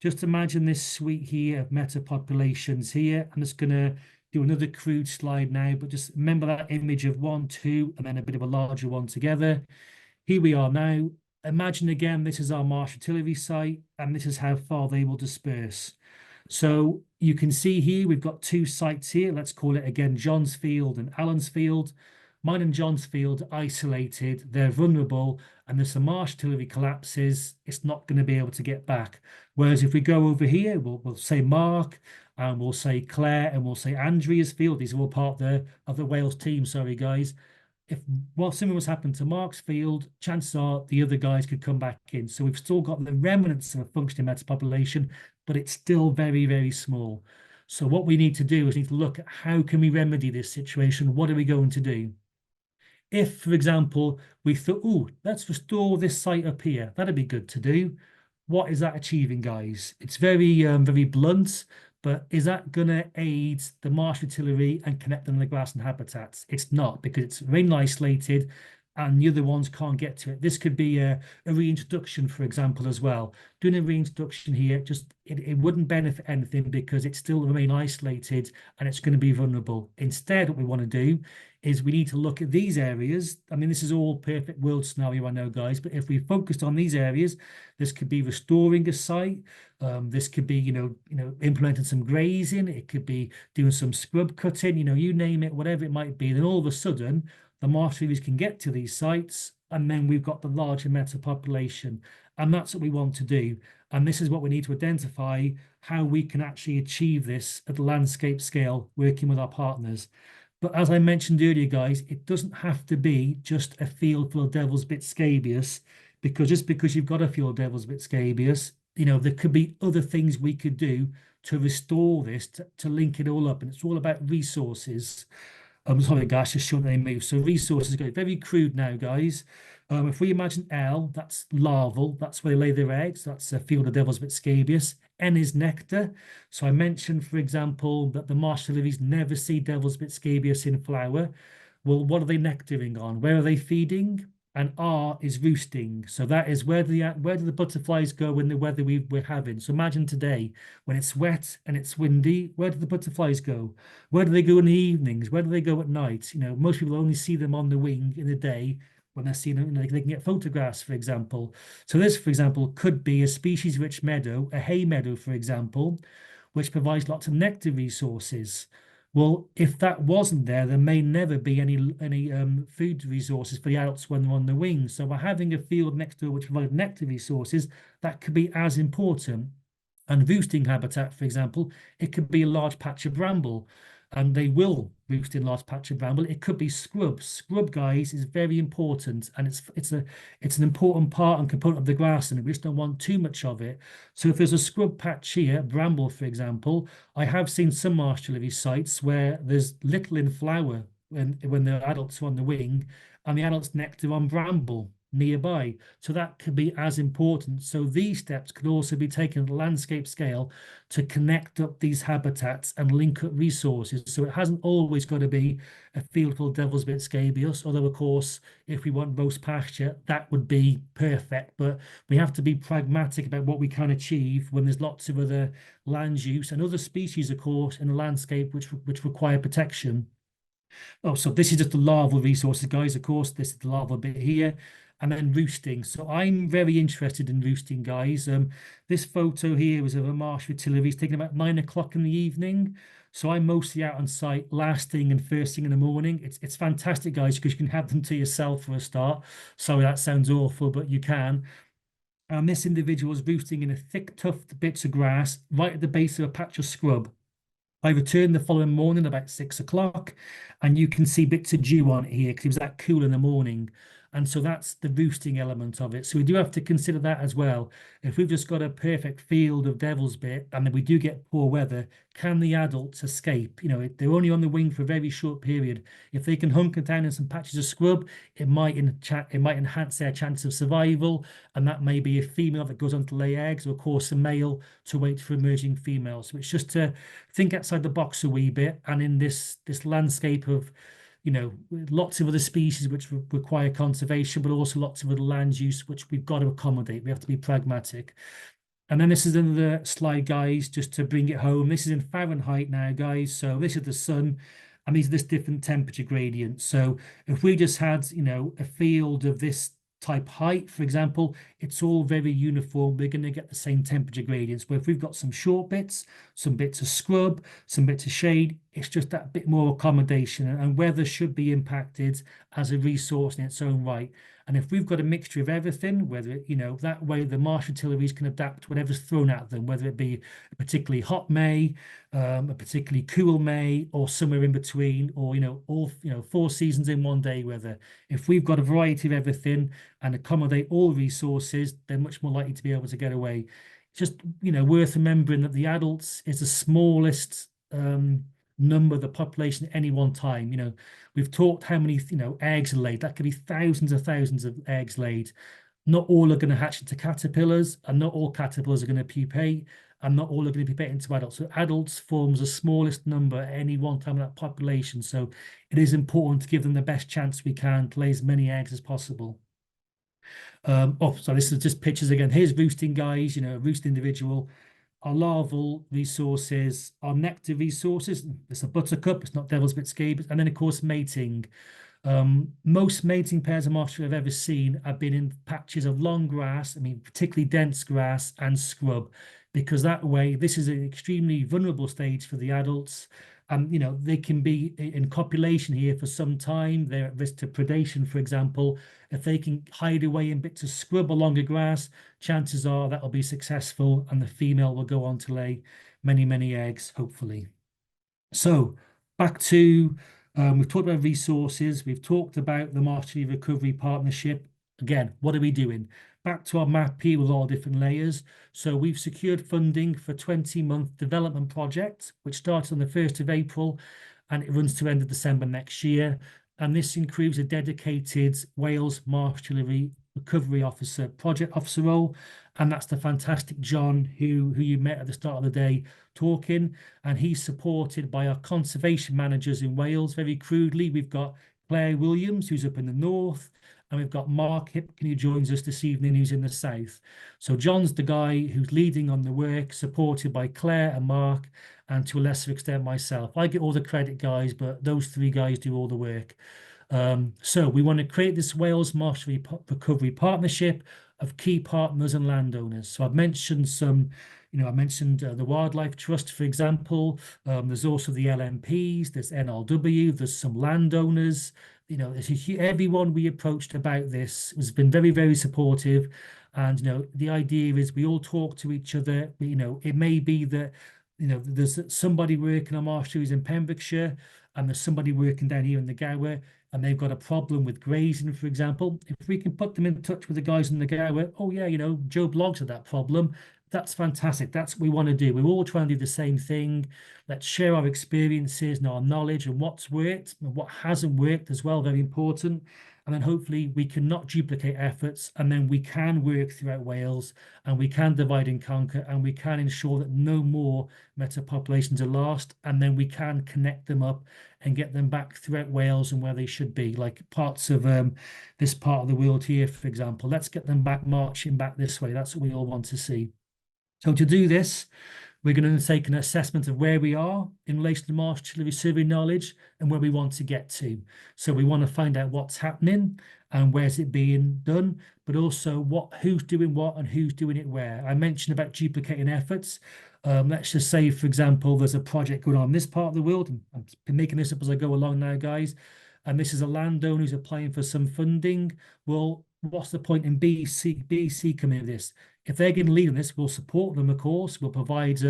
Speaker 1: Just imagine this suite here of metapopulations here. I'm just going to do another crude slide now, but just remember that image of 1, 2, and then a bit of a larger one together. Here we are now. Imagine again, this is our Marsh Fritillary site, and this is how far they will disperse. So you can see here, we've got 2 sites here. Let's call it again, John's Field and Allen's Field. Mine and John's Field isolated, they're vulnerable, and if the Marsh Fritillary collapses, it's not going to be able to get back. Whereas if we go over here, we'll say Mark, and we'll say Claire, and we'll say Andrea's Field. These are all part of the Wales team, sorry guys. If something was happened to Mark's field, chances are the other guys could come back in. So we've still got the remnants of a functioning metapopulation, but it's still very, very small. So what we need to do is need to look at how can we remedy this situation? What are we going to do? If, for example, we thought, oh, let's restore this site up here, that'd be good to do. What is that achieving, guys? It's very, very blunt, but is that going to aid the Marsh Fritillary and connect them to the grass and habitats? It's not, because it's very isolated and the other ones can't get to it. This could be a reintroduction, for example, as well. Doing a reintroduction here, just it wouldn't benefit anything because it still remain isolated and it's going to be vulnerable. Instead, what we want to do is we need to look at these areas. I mean, this is all perfect world scenario, I know, guys, but if we focused on these areas, this could be restoring a site. This could be, implementing some grazing. It could be doing some scrub cutting, you name it, whatever it might be. Then all of a sudden, the marsh fritillary can get to these sites, and then we've got the larger metapopulation. And that's what we want to do. And this is what we need to identify, how we can actually achieve this at the landscape scale, working with our partners. But as I mentioned earlier, guys, it doesn't have to be just a field full of devil's bit scabious, because just because you've got a field of devil's bit scabious, there could be other things we could do to restore this, to link it all up. And it's all about resources. Sorry, guys, just showing they move. So resources go very crude now, guys. If we imagine L, that's larval. That's where they lay their eggs. That's a field of devil's bit scabious. N is nectar. So I mentioned, for example, that the marsh lilies never see devil's bit scabious in flower. Well, what are they nectaring on? Where are they feeding? And R is roosting. So that is where do the butterflies go in the weather we're having? So imagine today when it's wet and it's windy, where do the butterflies go? Where do they go in the evenings? Where do they go at night? Most people only see them on the wing in the day when they're seeing them, they can get photographs, for example. So this, for example, could be a species-rich meadow, a hay meadow, for example, which provides lots of nectar resources. Well, if that wasn't there, there may never be any food resources for the adults when they're on the wing. So by having a field next to it which provides nectar resources, that could be as important. And roosting habitat, for example, it could be a large patch of bramble, and they will roost in large patch of bramble. It could be scrub. Scrub, guys, is very important, and it's an important part and component of the grass, and we just don't want too much of it. So if there's a scrub patch here, bramble, for example, I have seen some marsh fritillary sites where there's little in flower when the adults are on the wing, and the adults nectar on bramble nearby. So that could be as important. So these steps could also be taken at a landscape scale to connect up these habitats and link up resources. So it hasn't always got to be a field full of devil's bit scabious, although of course, if we want roast pasture, that would be perfect. But we have to be pragmatic about what we can achieve when there's lots of other land use and other species, of course, in the landscape which require protection. Oh, so this is just the larval resources, guys. Of course, this is the larval bit here. And then roosting. So I'm very interested in roosting, guys. This photo here was of a Marsh Fritillary. It's taken about 9 o'clock in the evening. So I'm mostly out on site last thing and first thing in the morning. It's fantastic, guys, because you can have them to yourself for a start. Sorry, that sounds awful, but you can. And this individual is roosting in a thick, tough bits of grass right at the base of a patch of scrub. I returned the following morning about 6 o'clock, and you can see bits of dew on it here because it was that cool in the morning. And so that's the roosting element of it. So we do have to consider that as well. If we've just got a perfect field of devil's bit and then we do get poor weather, can the adults escape? They're only on the wing for a very short period. If they can hunker down in some patches of scrub, it might enhance their chance of survival. And that may be a female that goes on to lay eggs, or of course a male to wait for emerging females. So it's just to think outside the box a wee bit. And in this landscape of lots of other species which require conservation, but also lots of other land use which we've got to accommodate. We have to be pragmatic. And then this is another slide, guys, just to bring it home. This is in Fahrenheit now, guys. So this is the sun, and these are this different temperature gradients. So if we just had, a field of this type height, for example, it's all very uniform. We're going to get the same temperature gradients. But if we've got some short bits, some bits of scrub, some bits of shade, it's just that bit more accommodation. And weather should be impacted as a resource in its own right. And if we've got a mixture of everything, whether that way the Marsh Fritillaries can adapt to whatever's thrown at them, whether it be a particularly hot May, a particularly cool May, or somewhere in between, or all 4 seasons in one day weather. If we've got a variety of everything and accommodate all resources, they're much more likely to be able to get away. Just worth remembering that the adults is the smallest number of the population at any one time. We've talked how many eggs are laid. That could be thousands of eggs laid. Not all are going to hatch into caterpillars, and not all caterpillars are going to pupate, and not all are going to pupate into adults. So adults forms the smallest number at any one time in that population. So it is important to give them the best chance we can to lay as many eggs as possible. So this is just pictures again. Here's roosting, guys, a roost individual. Our larval resources, our nectar resources. It's a buttercup, it's not devil's bit scabies. And then, of course, mating. Most mating pairs of marsh I've ever seen have been in patches of long grass, particularly dense grass and scrub, because that way, this is an extremely vulnerable stage for the adults. They can be in copulation here for some time. They're at risk to predation, for example. If they can hide away in bits of scrub along the grass, chances are that will be successful, and the female will go on to lay many, many eggs, hopefully. So back to, we've talked about resources. We've talked about the Marsh Recovery Partnership. Again, what are we doing? Back to our map here with all different layers. So we've secured funding for a 20-month development project, which starts on the 1st of April, and it runs to end of December next year. And this includes a dedicated Wales Marsh Fritillary Recovery Officer, project officer role. And that's the fantastic John, who you met at the start of the day talking. And he's supported by our conservation managers in Wales. Very crudely, we've got Claire Williams, who's up in the north, and we've got Mark Hipkin, who joins us this evening, who's in the south. So John's the guy who's leading on the work, supported by Claire and Mark, and to a lesser extent myself. I get all the credit, guys, but those 3 guys do all the work. So we want to create this Wales Marsh Recovery Partnership of key partners and landowners. So I've mentioned some, I mentioned the Wildlife Trust, for example. There's also the LMPs, there's NRW, there's some landowners. Everyone we approached about this has been very, very supportive. And, the idea is we all talk to each other. It may be that, there's somebody working on marsh trees in Pembrokeshire, and there's somebody working down here in the Gower, and they've got a problem with grazing, for example. If we can put them in touch with the guys in the Gower, oh yeah, Joe Bloggs had that problem. That's fantastic. That's what we want to do. We're all trying to do the same thing. Let's share our experiences and our knowledge and what's worked and what hasn't worked as well. Very important. And then hopefully we can not duplicate efforts, and then we can work throughout Wales, and we can divide and conquer, and we can ensure that no more metapopulations are lost, and then we can connect them up and get them back throughout Wales and where they should be, like parts of this part of the world here, for example. Let's get them back marching back this way. That's what we all want to see. So to do this, we're going to take an assessment of where we are in relation to Marsh Fritillary survey knowledge and where we want to get to. So we want to find out what's happening and where's it being done, but also who's doing what and who's doing it where. I mentioned about duplicating efforts. Let's just say, for example, there's a project going on in this part of the world. I'm making this up as I go along now, guys. And this is a landowner who's applying for some funding. Well, what's the point in BC coming to this? If they're going to lead on this, we'll support them, of course. We'll provide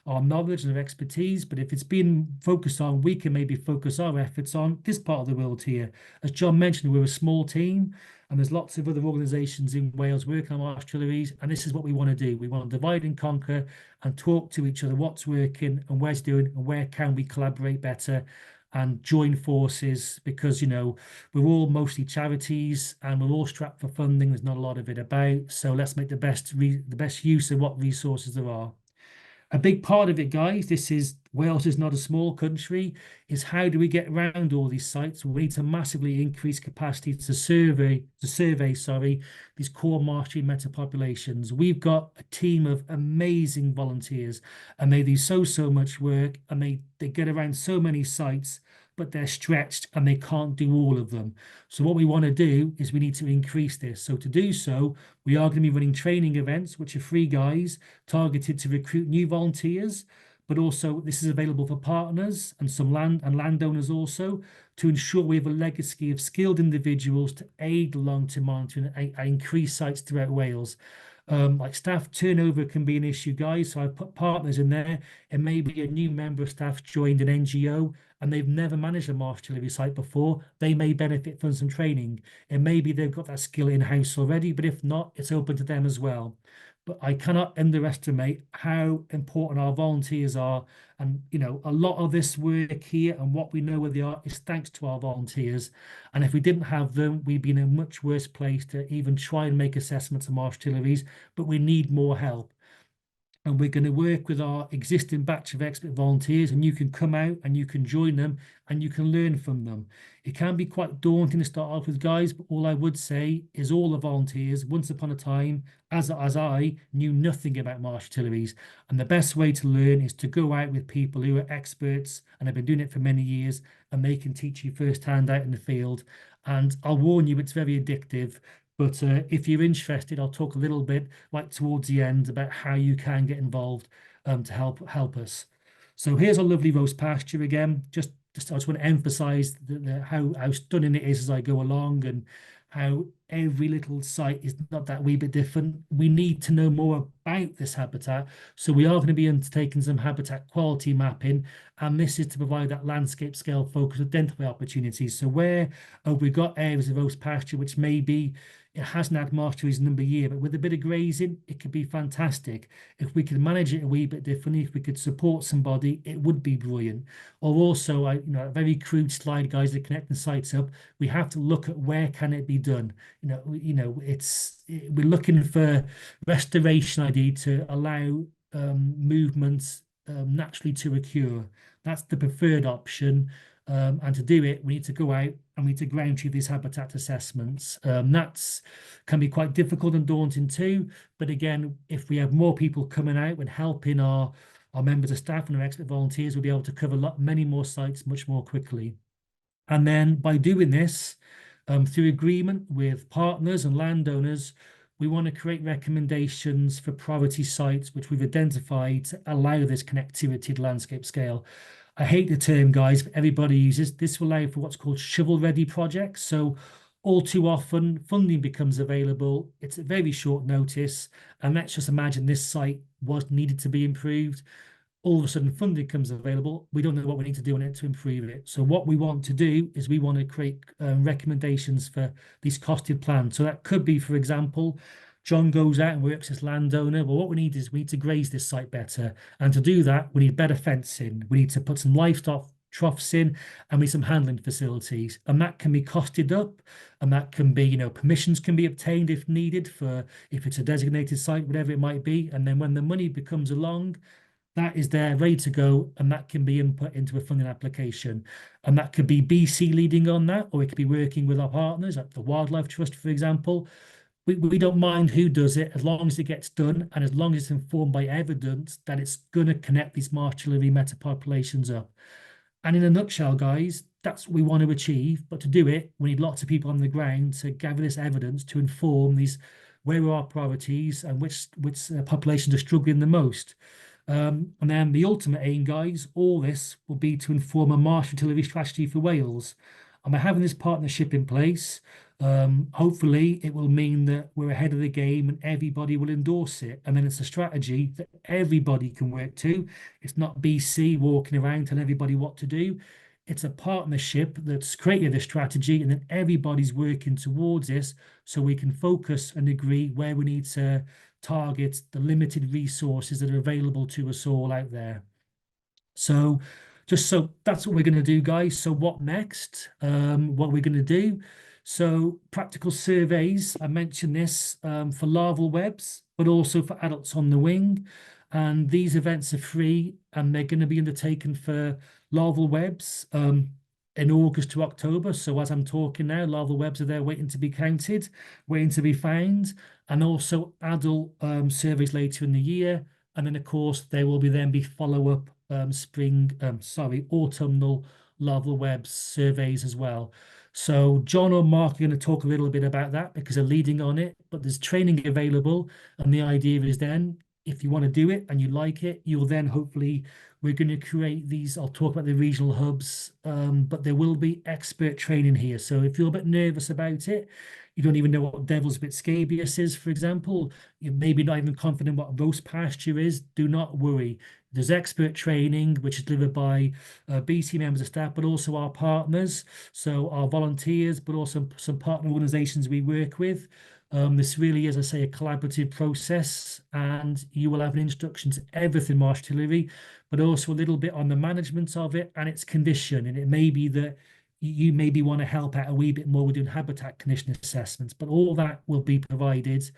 Speaker 1: our knowledge and our expertise. But if it's being focused on, we can maybe focus our efforts on this part of the world here. As John mentioned, we're a small team, and there's lots of other organisations in Wales working on marsh fritillaries, and this is what we want to do. We want to divide and conquer and talk to each other what's working and where's doing and where can we collaborate better and join forces, because we're all mostly charities and we're all strapped for funding. There's not a lot of it about, so let's make the best use of what resources there are. A big part of it, guys, this is Wales is not a small country, is how do we get around all these sites? We need to massively increase capacity to survey, these core marshy metapopulations. We've got a team of amazing volunteers and they do so much work and they get around so many sites, but they're stretched and they can't do all of them. So what we want to do is we need to increase this. So to do so, we are going to be running training events, which are free, guys, targeted to recruit new volunteers, but also this is available for partners and some landowners also to ensure we have a legacy of skilled individuals to aid the long-term monitoring and increase sites throughout Wales. Like staff turnover can be an issue, guys. So I've put partners in there. It may be a new member of staff joined an NGO and they've never managed a Marsh Fritillary site before. They may benefit from some training. It may be they've got that skill in-house already, but if not, it's open to them as well. But I cannot underestimate how important our volunteers are. And, you know, a lot of this work here and what we know where they are is thanks to our volunteers. And if we didn't have them, we'd be in a much worse place to even try and make assessments of Marsh Frittillaries, but we need more help. And we're going to work with our existing batch of expert volunteers, and you can come out and you can join them and you can learn from them. It can be quite daunting to start off with, guys, but all I would say is all the volunteers, once upon a time, as I, knew nothing about Marsh Frittillaries. And the best way to learn is to go out with people who are experts and have been doing it for many years, and they can teach you firsthand out in the field. And I'll warn you, it's very addictive. But if you're interested, I'll talk a little bit like towards the end about how you can get involved to help us. So here's a lovely roast pasture again. I just want to emphasize how stunning it is as I go along and how every little site is not that wee bit different. We need to know more about this habitat. So we are going to be undertaking some habitat quality mapping, and this is to provide that landscape scale focus, identify opportunities. So where we've got areas of roast pasture, which maybe it hasn't had Marsh Frittillaries number year, but with a bit of grazing, it could be fantastic. If we could manage it a wee bit differently, if we could support somebody, it would be brilliant. Or also, a very crude slide, guys, to connect the sites up. We have to look at where can it be done. We're looking for restoration ID to allow movements naturally to occur. That's the preferred option. And to do it, we need to go out and we need to ground truth these habitat assessments. That's can be quite difficult and daunting too. But again, if we have more people coming out and helping our members of staff and our expert volunteers, we'll be able to cover many more sites much more quickly. And then by doing this, through agreement with partners and landowners, we want to create recommendations for priority sites which we've identified to allow this connectivity at landscape scale. I hate the term, guys, but everybody uses this will allow for what's called shovel-ready projects. So all too often, funding becomes available. It's at very short notice. And let's just imagine this site was needed to be improved. All of a sudden, funding comes available. We don't know what we need to do on it to improve it. So what we want to do is we want to create recommendations for these costed plans. So that could be, for example, John goes out and works as landowner. Well, what we need is we need to graze this site better. And to do that, we need better fencing. We need to put some livestock troughs in, and we need some handling facilities. And that can be costed up, and that can be, permissions can be obtained if needed for if it's a designated site, whatever it might be. And then when the money becomes along, that is there ready to go, and that can be input into a funding application. And that could be BC leading on that, or it could be working with our partners, like the Wildlife Trust, for example. We don't mind who does it as long as it gets done and as long as it's informed by evidence that it's going to connect these Marsh Fritillary metapopulations up. And in a nutshell, guys, that's what we want to achieve. But to do it, we need lots of people on the ground to gather this evidence to inform these where are our priorities and which populations are struggling the most. And then the ultimate aim, guys, all this will be to inform a Marsh Fritillary strategy for Wales. And by having this partnership in place, hopefully it will mean that we're ahead of the game and everybody will endorse it. And then it's a strategy that everybody can work to. It's not BC walking around telling everybody what to do. It's a partnership that's created a strategy and then everybody's working towards this so we can focus and agree where we need to target the limited resources that are available to us all out there. So that's what we're going to do, guys. So what next? What we're going to do? So practical surveys, I mentioned this for larval webs, but also for adults on the wing. And these events are free, and they're going to be undertaken for larval webs in August to October. So as I'm talking now, larval webs are there waiting to be counted, waiting to be found, and also adult surveys later in the year. And then, of course, there will be follow-up autumnal larval webs surveys as well. So John or Mark are going to talk a little bit about that because they're leading on it, but there's training available. And the idea is then, if you want to do it and you like it, you'll then hopefully, we're going to create these. I'll talk about the regional hubs, but there will be expert training here. So if you're a bit nervous about it, you don't even know what devil's bit scabious is, for example, you're maybe not even confident what roast pasture is, do not worry. There's expert training, which is delivered by BT members of staff, but also our partners, so our volunteers, but also some partner organisations we work with. This really is, I say, a collaborative process, and you will have an introduction to everything Marsh Fritillary, but also a little bit on the management of it and its condition. And it may be that you maybe want to help out a wee bit more with doing habitat condition assessments, but all that will be provided.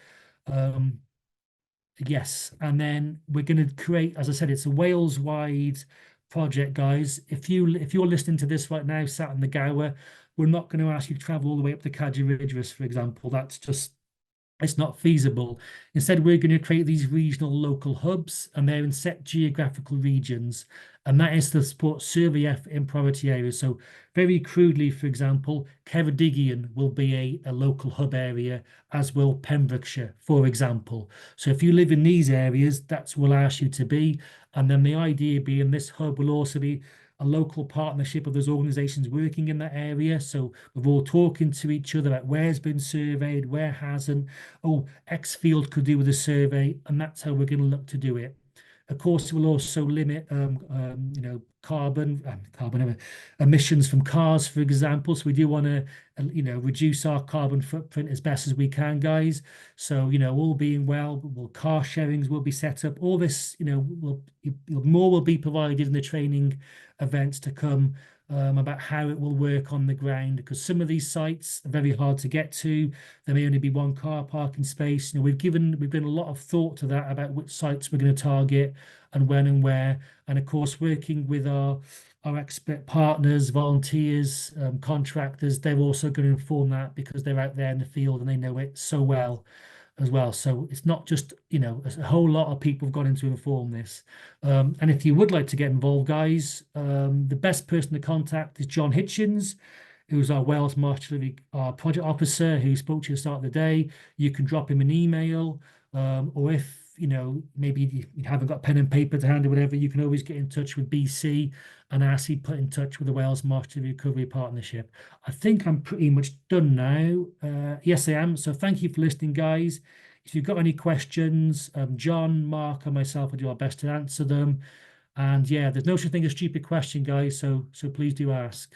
Speaker 1: Yes, and then we're going to create, as I said, it's a Wales-wide project, guys. If you're listening to this right now, sat in the Gower, we're not going to ask you to travel all the way up to Cadgwridgewas, for example. That's just, it's not feasible. Instead, we're going to create these regional local hubs, and they're in set geographical regions, and that is to support survey effort in priority areas. So very crudely, for example, Ceredigion will be a local hub area, as will Pembrokeshire, for example. So if you live in these areas, that's where we'll ask you to be. And then the idea being this hub will also be a local partnership of those organisations working in that area. So we're all talking to each other about where's been surveyed, where hasn't. Oh, X field could do with a survey, and that's how we're going to look to do it. Of course, we'll also limit, carbon emissions from cars, for example. So we do want to, reduce our carbon footprint as best as we can, guys. So, all being well, car sharings will be set up. All this, more will be provided in the training events to come about how it will work on the ground, because some of these sites are very hard to get to. There may only be one car parking space. We've given a lot of thought to that about which sites we're going to target and when and where. And of course, working with our expert partners, volunteers, contractors, they're also going to inform that because they're out there in the field and they know it so well as well. So it's not just, a whole lot of people have gone in to inform this. And if you would like to get involved, guys, the best person to contact is John Hitchens, who's our Wales Marsh Fritillary project officer, who spoke to you at the start of the day. You can drop him an email, or if maybe you haven't got pen and paper to hand or whatever, you can always get in touch with BC and ask you put in touch with the Wales Marsh Fritillary Recovery Partnership. I think I'm pretty much done now. Yes, I am. So thank you for listening, guys. If you've got any questions, John, Mark, and myself will do our best to answer them. And yeah, there's no such thing as stupid question, guys. So please do ask.